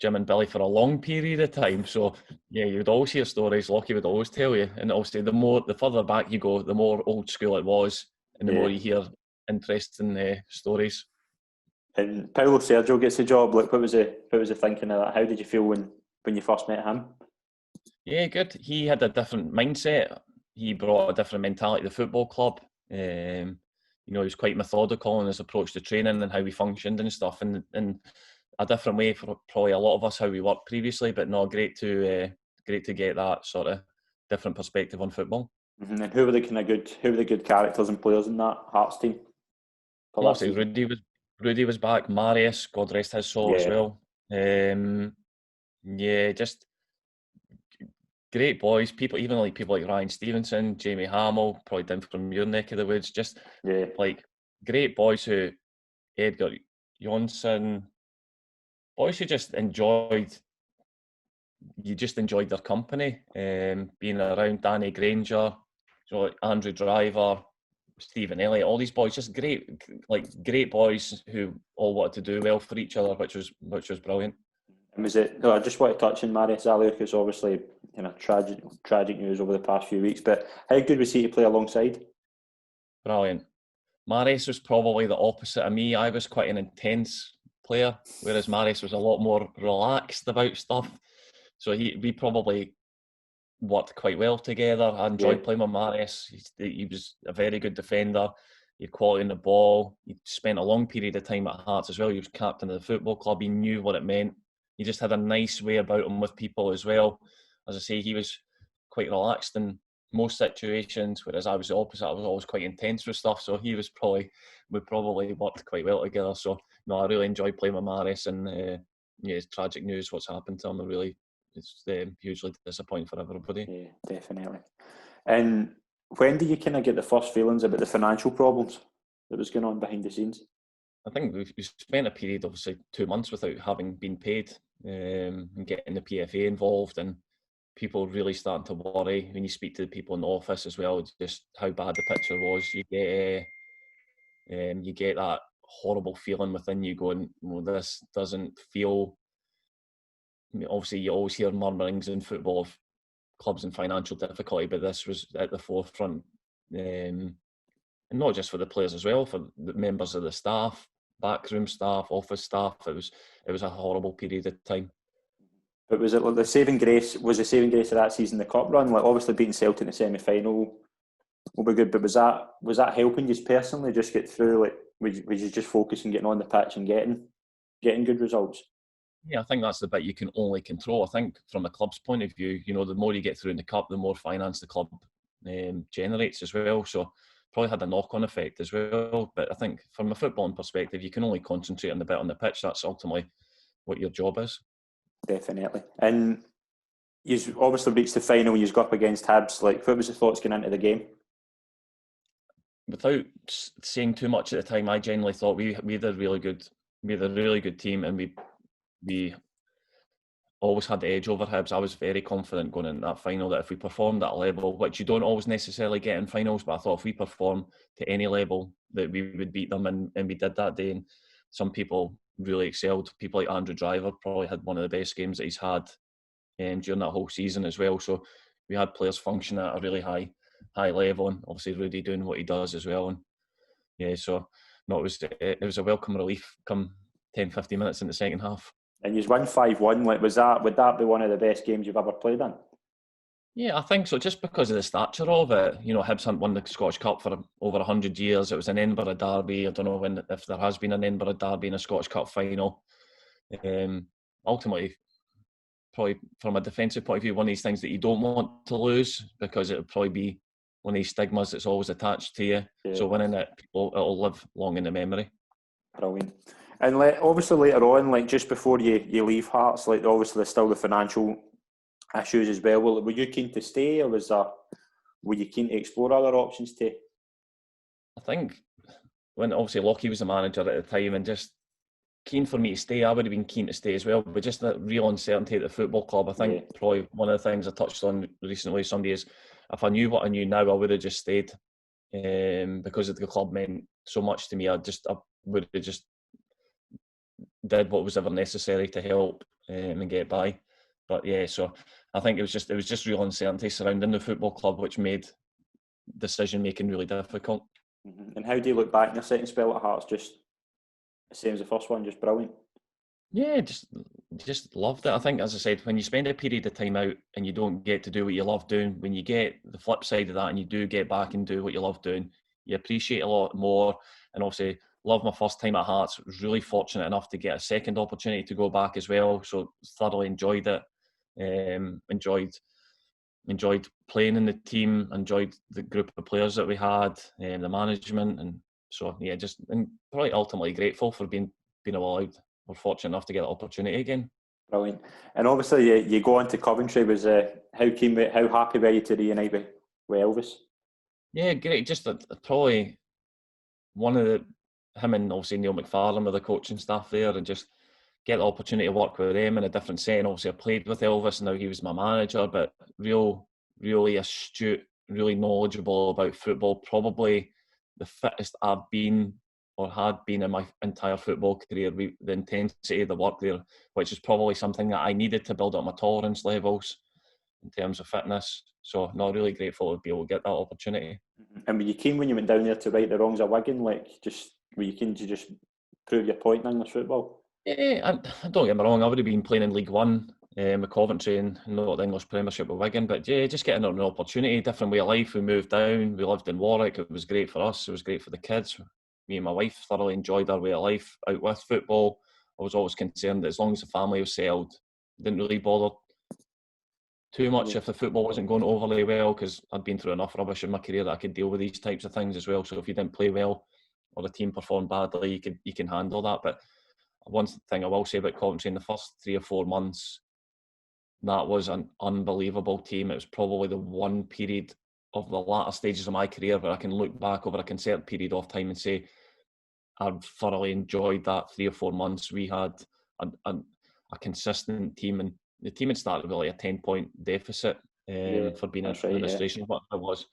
Jim and Billy for a long period of time. So yeah, you would always hear stories. Lockie would always tell you, and obviously the further back you go, the more old school it was, and the more you hear interesting stories. And Paulo Sergio gets the job. Like, what was the thinking of that? How did you feel when when you first met him? Yeah, good. He had a different mindset. He brought a different mentality to the football club. He was quite methodical in his approach to training and how he functioned and stuff, and a different way for probably a lot of us how we worked previously. But no, great to get that sort of different perspective on football. Mm-hmm. And who were the good characters and players in that Hearts team? Obviously, Rudy was back. Marius, God rest his soul as well. Just great boys. People like Ryan Stevenson, Jamie Hamill, probably down from your neck of the woods. Just like great boys Edgar Jonsson, boys who just enjoyed their company. Being around Danny Granger, Andrew Driver, Stephen Elliott, all these boys, just great boys who all wanted to do well for each other, which was brilliant. And I just want to touch on Marius Aliuk, because obviously tragic news over the past few weeks, but how good was he to play alongside? Brilliant. Marius was probably the opposite of me. I was quite an intense player, whereas Marius was a lot more relaxed about stuff. So we probably worked quite well together. I enjoyed playing with Marius. He was a very good defender. He had quality in the ball. He spent a long period of time at Hearts as well. He was captain of the football club. He knew what it meant. He just had a nice way about him with people as well. As I say, he was quite relaxed in most situations, whereas I was the opposite. I was always quite intense with stuff. So we probably worked quite well together. So no, I really enjoyed playing with Marius, and it's tragic news what's happened to him. It's hugely disappointing for everybody. Yeah, definitely. And when do you kind of get the first feelings about the financial problems that was going on behind the scenes? I think we spent a period, obviously 2 months without having been paid, and getting the PFA involved, and people really starting to worry when you speak to the people in the office as well, just how bad the picture was. You get that horrible feeling within you going, well, this doesn't feel... I mean, obviously, you always hear murmurings in football of clubs in financial difficulty, but this was at the forefront. And not just for the players as well, for the members of the staff, backroom staff, office staff. It was a horrible period of time. But was it like the saving grace? Was the saving grace of that season the cup run? Like obviously beating Celtic in the semi-final will be good, but was that helping you personally just get through? Like was you just focusing getting on the pitch and getting good results? Yeah, I think that's the bit you can only control. I think from a club's point of view, the more you get through in the cup, the more finance the club generates as well. So probably had a knock-on effect as well. But I think from a footballing perspective, you can only concentrate on the bit on the pitch. That's ultimately what your job is. Definitely. And you obviously reached the final. You got up against Hibs. Like, what was the thoughts going into the game? Without saying too much at the time, I genuinely thought we had a really good team, and we always had the edge over Hibs. I was very confident going into that final that if we performed at a level, which you don't always necessarily get in finals, but I thought if we perform to any level that we would beat them, and we did that day. And some people really excelled. People like Andrew Driver probably had one of the best games that he's had during that whole season as well. So we had players functioning at a really high level, and obviously Rudy doing what he does as well. And it was a welcome relief come 10-15 minutes in the second half. And you won 5-1. Like, would that be one of the best games you've ever played in? Yeah, I think so. Just because of the stature of it, Hibs hadn't won the Scottish Cup for over 100 years. It was an Edinburgh derby. I don't know if there has been an Edinburgh derby in a Scottish Cup final. Ultimately, probably from a defensive point of view, one of these things that you don't want to lose, because it would probably be one of these stigmas that's always attached to you. Yeah. So winning it, it'll live long in the memory. Brilliant. And obviously later on, just before you leave Hearts, obviously there's still the financial issues as well. Were you keen to stay, or were you keen to explore other options too? I think when obviously Lockie was the manager at the time, and just keen for me to stay, I would have been keen to stay as well. But just that real uncertainty at the football club, I think probably one of the things I touched on recently with somebody is, if I knew what I knew now, I would have just stayed. Because the club meant so much to me, I would have just did what was ever necessary to help and get by. But yeah, so I think it was just real uncertainty surrounding the football club, which made decision making really difficult. Mm-hmm. And how do you look back in your second spell at Hearts? Just the same as the first one, just brilliant. Yeah, just loved it. I think, as I said, when you spend a period of time out and you don't get to do what you love doing, when you get the flip side of that and you do get back and do what you love doing, you appreciate a lot more. And obviously, love my first time at Hearts. Was really fortunate enough to get a second opportunity to go back as well. So thoroughly enjoyed it. Enjoyed playing in the team. Enjoyed the group of players that we had, the management, and so yeah, just and probably ultimately grateful for being allowed. We're fortunate enough to get the opportunity again. Brilliant. And obviously, you go on to Coventry. Was how happy were you to reunite with Elvis? Yeah, great. Just probably one of the him and obviously Neil McFarlane were the coaching staff there, and just get the opportunity to work with them in a different setting. Obviously, I played with Elvis, and now he was my manager, but really astute, really knowledgeable about football. Probably the fittest I've been or had been in my entire football career. The intensity of the work there, which is probably something that I needed to build up my tolerance levels in terms of fitness. So, no, really grateful to be able to get that opportunity. And were you keen when you went down there to right the wrongs of Wigan? Like, just were you keen to just prove your point in English football? Yeah, and don't get me wrong, I would have been playing in League One with Coventry and not the English Premiership with Wigan, but yeah, just getting an opportunity, different way of life. We moved down, we lived in Warwick, it was great for us, it was great for the kids. Me and my wife thoroughly enjoyed our way of life out with football. I was always concerned that as long as the family was settled, didn't really bother too much Yeah. if the football wasn't going overly well, because I'd been through enough rubbish in my career that I could deal with these types of things as well. So if you didn't play well or the team performed badly, you can handle that. But one thing I will say about Coventry, in the first 3 or 4 months, that was an unbelievable team. It was probably the one period of the latter stages of my career where I can look back over a concerted period of time and say I've thoroughly enjoyed that 3 or 4 months. We had a consistent team, and the team had started really a 10-point deficit Yeah, for being in that's right. Yeah. administration, what it was.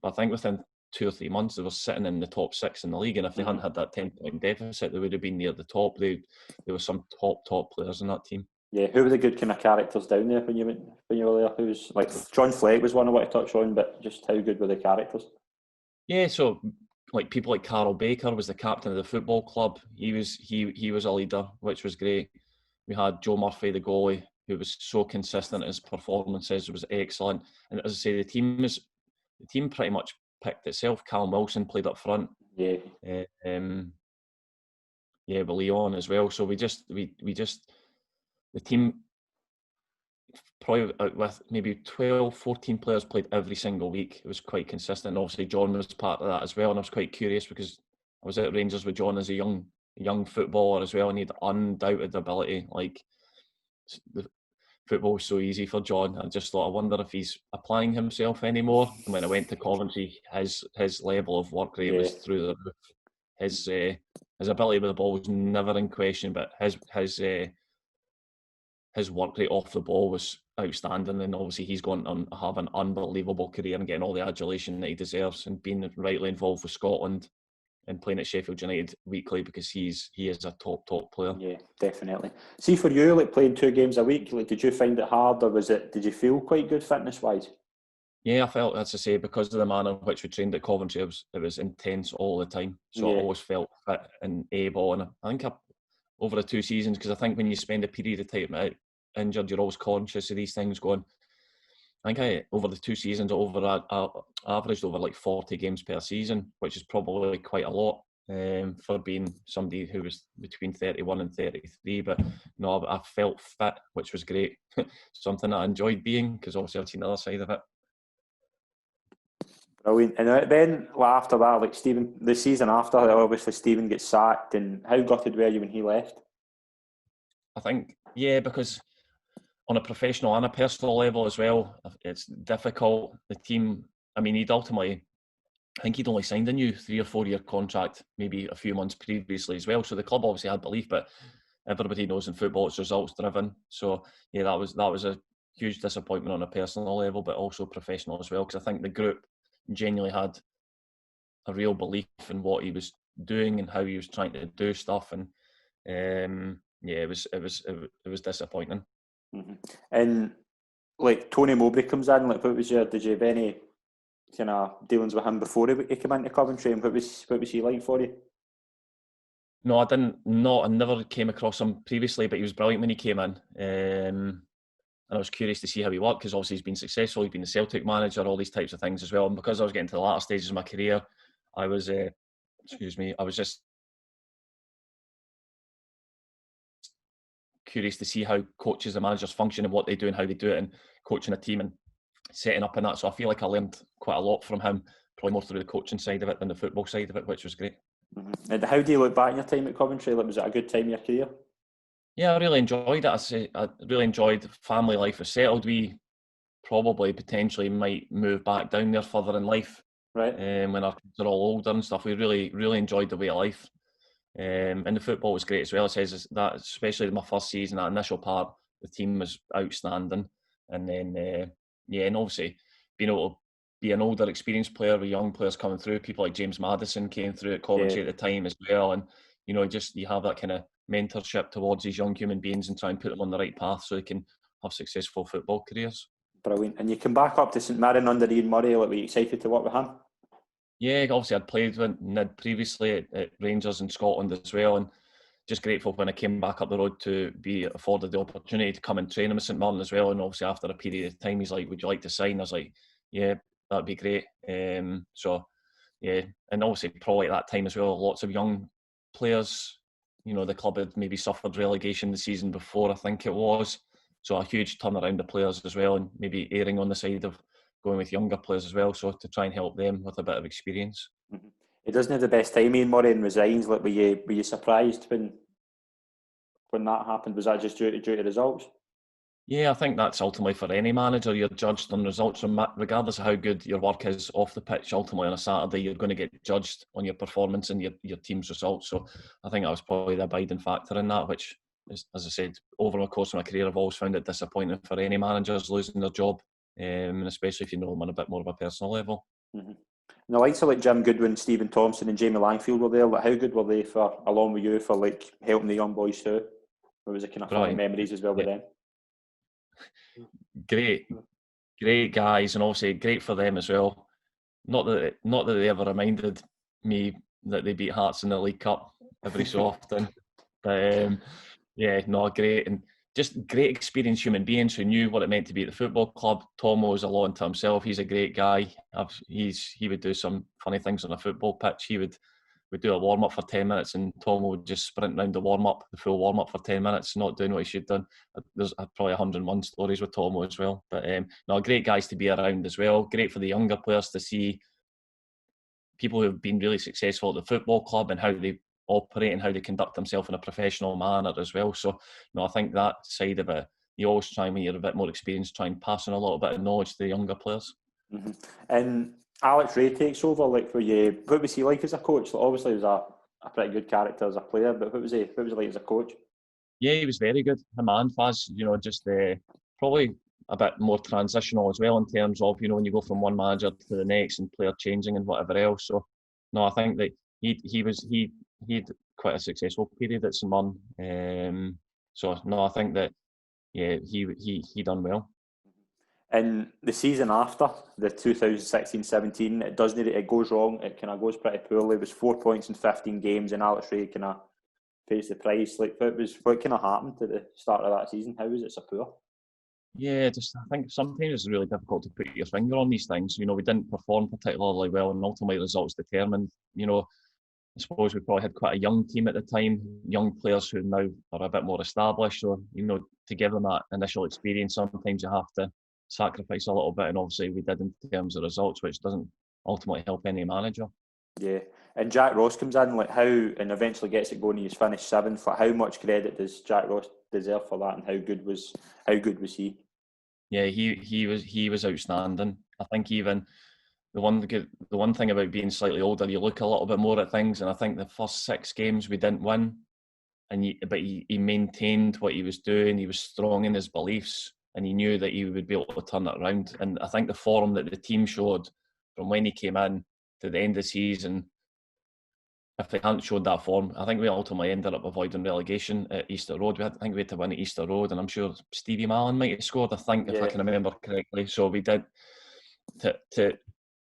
But I think within 2 or 3 months, they were sitting in the top six in the league. And if they hadn't had that 10-point deficit, they would have been near the top. There were some top players in that team. Yeah, who were the good kind of characters down there when you were there? Who was like John Fleck was one I want to touch on, but just how good were the characters? Yeah, so like people like Carl Baker was the captain of the football club. He was a leader, which was great. We had Joe Murphy, the goalie, who was so consistent. His performances was excellent. And as I say, the team pretty much picked itself. Callum Wilson played up front. Yeah, Um, yeah, with Leon as well. So we just the team probably with maybe 12, 14 players played every single week. It was quite consistent. Obviously, John was part of that as well, and I was quite curious because I was at Rangers with John as a young footballer as well, and he had undoubted ability. Like the football was so easy for John. I just thought, I wonder if he's applying himself anymore. And when I went to Coventry, his level of work rate yeah, was through the roof. His ability with the ball was never in question, but his work rate off the ball was outstanding, and obviously he's going to have an unbelievable career and getting all the adulation that he deserves, and being rightly involved with Scotland and playing at Sheffield United weekly, because he is a top player. yeah, definitely. See, for you, like playing 2 games a week, like did you find it hard, or did you feel quite good fitness wise? Yeah, I felt, as I say, because of the manner in which we trained at Coventry, it was intense all the time. So I Yeah, always felt fit and able. And I think over the 2 seasons, because I think when you spend a period of time out injured, you're always conscious of these things going. I think over the 2 seasons, averaged over like 40 games per season, which is probably quite a lot for being somebody who was between 31 and 33. But no, I felt fit, which was great. Something I enjoyed being, because obviously I've seen the other side of it. brilliant. And then after that, like Stephen, the season after, obviously Stephen gets sacked, and how gutted were you when he left? I think, yeah, because on a professional and a personal level as well, it's difficult. The team, I mean, I think he'd only signed a new 3 or 4 year contract maybe a few months previously as well. So the club obviously had belief, but everybody knows in football it's results driven. So yeah, that was a huge disappointment on a personal level, but also professional as well, because I think the group genuinely had a real belief in what he was doing and how he was trying to do stuff, and yeah, it was disappointing. Mm-hmm. And like Tony Mowbray comes in, like did you have any kind of dealings with him before he came into Coventry, and what was he like for you? No, I didn't. No, I never came across him previously, but he was brilliant when he came in. And I was curious to see how he worked because obviously he's been successful. He's been the Celtic manager, all these types of things as well. And because I was getting to the latter stages of my career, I was, I was just curious to see how coaches and managers function and what they do and how they do it, and coaching a team and setting up and that. So I feel like I learned quite a lot from him, probably more through the coaching side of it than the football side of it, which was great. Mm-hmm. And how do you look back on your time at Coventry? Like, was it a good time in your career? Yeah, I really enjoyed it. I really enjoyed family life. Was settled. We probably potentially might move back down there further in life Right. when our kids are all older and stuff. We really enjoyed the way of life. And the football was great as well. It says that, especially my first season, that initial part, the team was outstanding. And then, and obviously being able to be an older, experienced player with young players coming through, people like James Maddison came through at Coventry at the time as well. And, just you have that kind of mentorship towards these young human beings and try and put them on the right path so they can have successful football careers. Brilliant. And you come back up to St Mirren under Ian Murray. Like, were you excited to work with him? Yeah, obviously I'd played with Nid previously at Rangers in Scotland as well, and just grateful when I came back up the road to be afforded the opportunity to come and train him with St Mirren as well. And obviously after a period of time, he's like, "Would you like to sign?" I was like, "Yeah, that'd be great." So yeah, and obviously probably at that time as well, lots of young players. The club had maybe suffered relegation the season before, I think it was. So a huge turnaround of players as well, and maybe erring on the side of going with younger players as well, so to try and help them with a bit of experience. Mm-hmm. He doesn't have the best time, Ian Murray, and resigns. Like, were you surprised when that happened? Was that just due to results? Yeah, I think that's ultimately for any manager. You're judged on results, regardless of how good your work is off the pitch. Ultimately, on a Saturday, you're going to get judged on your performance and your team's results. So I think that was probably the abiding factor in that, which, as I said, over the course of my career, I've always found it disappointing for any managers losing their job, and especially if you know them on a bit more of a personal level. Mm-hmm. And the likes of like Jim Goodwin, Stephen Thompson and Jamie Langfield were there. Like, how good were they along with you for like helping the young boys through? Or was it kind of funny memories as well with them? Great guys, and obviously great for them as well. Not that they ever reminded me that they beat Hearts in the League Cup every so often, but great, and just great experienced human beings who knew what it meant to be at the football club. Tomo is a law unto himself. He's a great guy. He would do some funny things on a football pitch. We'd do a warm up for 10 minutes, and Tomo would just sprint round the full warm up for 10 minutes, not doing what he should have done. There's probably 101 stories with Tomo as well. But great guys to be around as well. Great for the younger players to see people who have been really successful at the football club and how they operate and how they conduct themselves in a professional manner as well. So, I think that side of it, you always try, when you're a bit more experienced, try and pass on a little bit of knowledge to the younger players. Mm-hmm. And Alex Rae takes over. Like, what was he like as a coach? Like, obviously, he was a pretty good character as a player, but what was he like as a coach? Yeah, he was very good. Him and Faz, just probably a bit more transitional as well in terms of, when you go from one manager to the next and player changing and whatever else. So, no, I think that he had quite a successful period at St Mirren. I think that, yeah, he done well. And the season after, the 2016-17, it goes wrong. It kind of goes pretty poorly. It was 4 points in 15 games, and Alex Rae kind of pays the price. Like, what kind of happened at the start of that season? How was it so poor? Yeah, I think sometimes it's really difficult to put your finger on these things. We didn't perform particularly well, and ultimately results determined. I suppose we probably had quite a young team at the time, young players who now are a bit more established. So, to give them that initial experience, sometimes you have to sacrifice a little bit, and obviously we did in terms of results, which doesn't ultimately help any manager. Yeah, and Jack Ross comes in and eventually gets it going. He's finished 7th. Like, how much credit does Jack Ross deserve for that, and how good was he? Yeah, he was outstanding. I think even the one thing about being slightly older, you look a little bit more at things, and I think the first 6 games we didn't win, but he maintained what he was doing. He was strong in his beliefs, and he knew that he would be able to turn it around. And I think the form that the team showed from when he came in to the end of the season, if they hadn't showed that form, I think we ultimately ended up avoiding relegation at Easter Road. I think we had to win at Easter Road, and I'm sure Stevie Mallon might have scored, if I can remember correctly. So we did to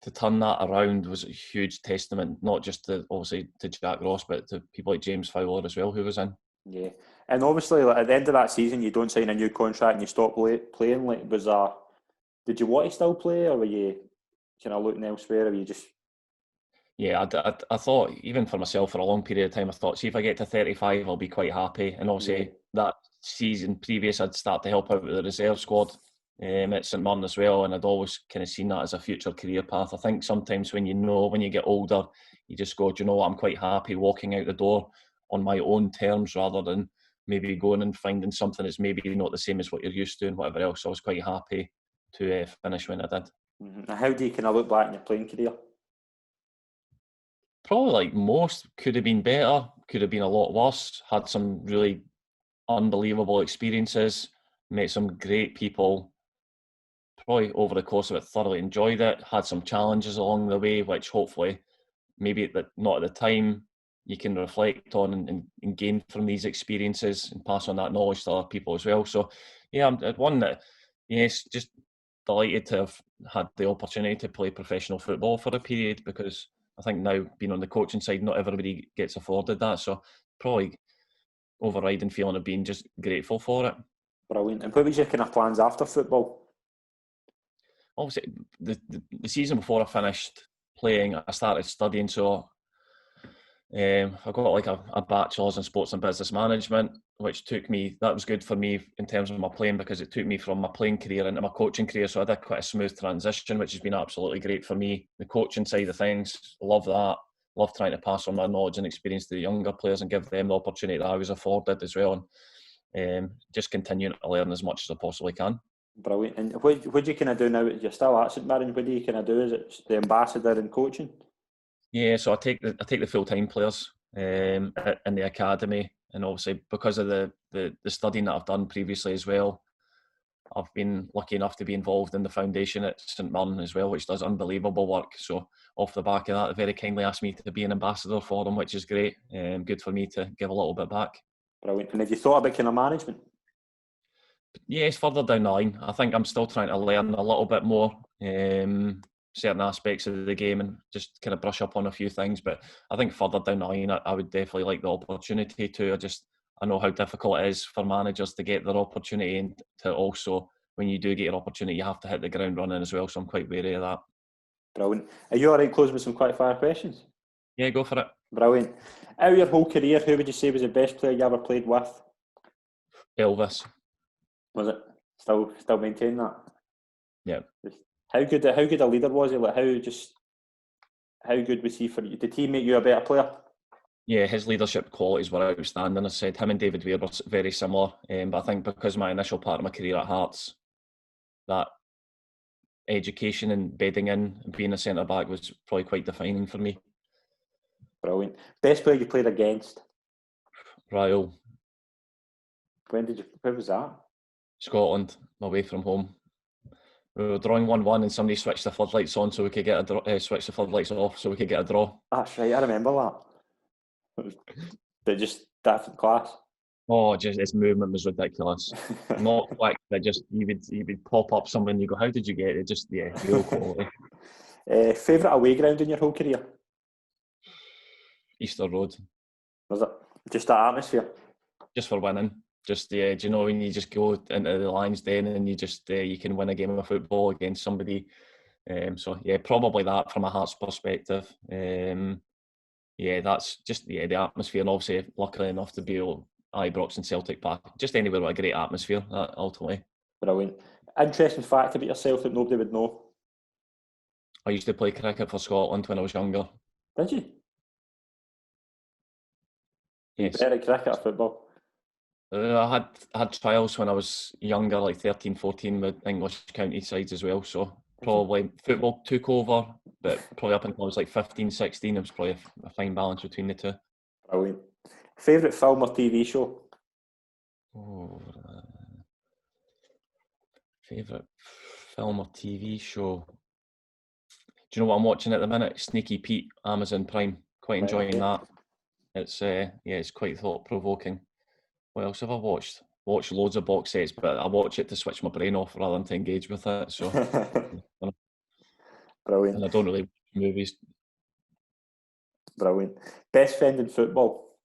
to turn that around was a huge testament, not just to obviously to Jack Ross, but to people like James Fowler as well, who was in. Yeah, and obviously like, at the end of that season, you don't sign a new contract and you stop playing. Like, did you want to still play, or were you kind of looking elsewhere, or were you just? Yeah, I thought, even for myself, for a long period of time, I thought, see if I get to 35, I'll be quite happy. And obviously, that season previous, I'd start to help out with the reserve squad at St Mirren as well, and I'd always kind of seen that as a future career path. I think sometimes when you get older, you just go, do you know what, I'm quite happy walking out the door on my own terms rather than maybe going and finding something that's maybe not the same as what you're used to and whatever else. So I was quite happy to finish when I did. Mm-hmm. How do you kind of look back in your playing career? Probably like most, could have been better, could have been a lot worse. Had some really unbelievable experiences, met some great people. Probably over the course of it, thoroughly enjoyed it. Had some challenges along the way, which hopefully, maybe not at the time, you can reflect on and gain from these experiences and pass on that knowledge to other people as well. So, yeah, I'm one that, yes, just delighted to have had the opportunity to play professional football for a period, because I think now, being on the coaching side, not everybody gets afforded that. So probably overriding feeling of being just grateful for it. Brilliant. And what was your kind of plans after football? Obviously, the season before I finished playing, I started studying. So I got like a bachelor's in sports and business management, which that was good for me in terms of my playing, because it took me from my playing career into my coaching career. So I did quite a smooth transition, which has been absolutely great for me. The coaching side of things, love that. Love trying to pass on my knowledge and experience to the younger players and give them the opportunity that I was afforded as well. And just continuing to learn as much as I possibly can. Brilliant. And what do you kind of do now? You're still at St Mirren. What do you kind of do? Is it the ambassador in coaching? Yeah, so I take the full-time players in the academy, and obviously because of the studying that I've done previously as well, I've been lucky enough to be involved in the foundation at St Mirren as well, which does unbelievable work. So off the back of that, they very kindly asked me to be an ambassador for them, which is great. Good for me to give a little bit back. Brilliant. And have you thought about kind of management? Yes, further down the line. I think I'm still trying to learn a little bit more. Certain aspects of the game and just kind of brush up on a few things, but I think further down the line I would definitely like the opportunity to. I know how difficult it is for managers to get their opportunity, and to also, when you do get your opportunity, you have to hit the ground running as well, so I'm quite wary of that. Brilliant. Are you alright closing with some quick fire questions? Yeah, go for it. Brilliant. Out of your whole career, who would you say was the best player you ever played with? Elvis. Was it still maintain that? Yeah. How good a leader was he? Like how good was he for you? Did he make you a better player? Yeah, his leadership qualities were outstanding. I said him and David Weir were very similar, but I think because my initial part of my career at Hearts, that education and bedding in and being a centre back was probably quite defining for me. Brilliant. Best player you played against? Raul. Where was that? Scotland, away from home. We were drawing 1-1 and somebody switched the floodlights on so we could get a draw, switched the floodlights off so we could get a draw. That's right, I remember that. But just different class. Oh, just his movement was ridiculous. Not quick, but just you would pop up something and you go, how did you get it? Just, yeah, real quality. Favourite away ground in your whole career? Easter Road. Was it just that atmosphere? Just for winning. Just, yeah, do you know when you just go into the Lions Den and you just you can win a game of football against somebody? So yeah, probably that from a Hearts perspective. Yeah, that's just the atmosphere, and obviously luckily enough to be at Ibrox and Celtic Park, just anywhere with a great atmosphere. Ultimately, brilliant. Interesting fact about yourself that nobody would know. I used to play cricket for Scotland when I was younger. Did you? Yes. You better at cricket or football? I had trials when I was younger, like 13, 14, with English county sides as well. So probably football took over, but probably up until I was like 15, 16, it was probably a fine balance between the two. Brilliant. Favourite film or TV show? Favourite film or TV show? Do you know what I'm watching at the minute? Sneaky Pete, Amazon Prime. Quite enjoying that. It's it's quite thought provoking. What else have I watched? Watched loads of box sets, but I watch it to switch my brain off rather than to engage with it. So Brilliant. And I don't really watch movies. Brilliant. Best friend in football?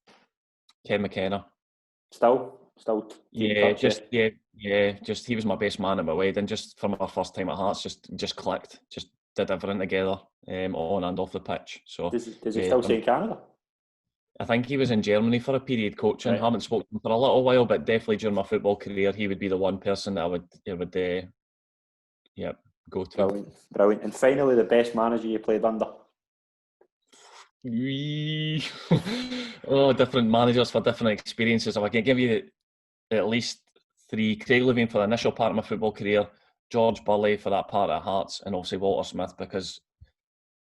Ken McKenna. Still keep in touch, Just he was my best man at my wedding. Just from our first time at Hearts, just clicked. Just did everything together, on and off the pitch. So Does he still stay in Canada? I think he was in Germany for a period coaching. Right. Haven't spoken to him for a little while, but definitely during my football career, he would be the one person that I would go to. Brilliant. And finally, the best manager you played under? Different managers for different experiences. If I can give you at least 3: Craig Levein for the initial part of my football career, George Burley for that part at Hearts, and obviously Walter Smith, because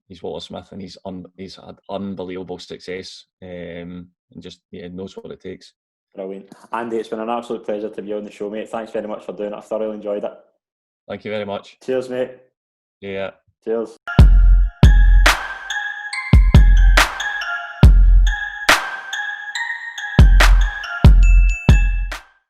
he's Walter Smith and he's had unbelievable success, and just knows what it takes. Brilliant. Andy, it's been an absolute pleasure to be on the show, mate. Thanks very much for doing it. I've thoroughly enjoyed it. Thank you very much. Cheers, mate. Yeah. Cheers.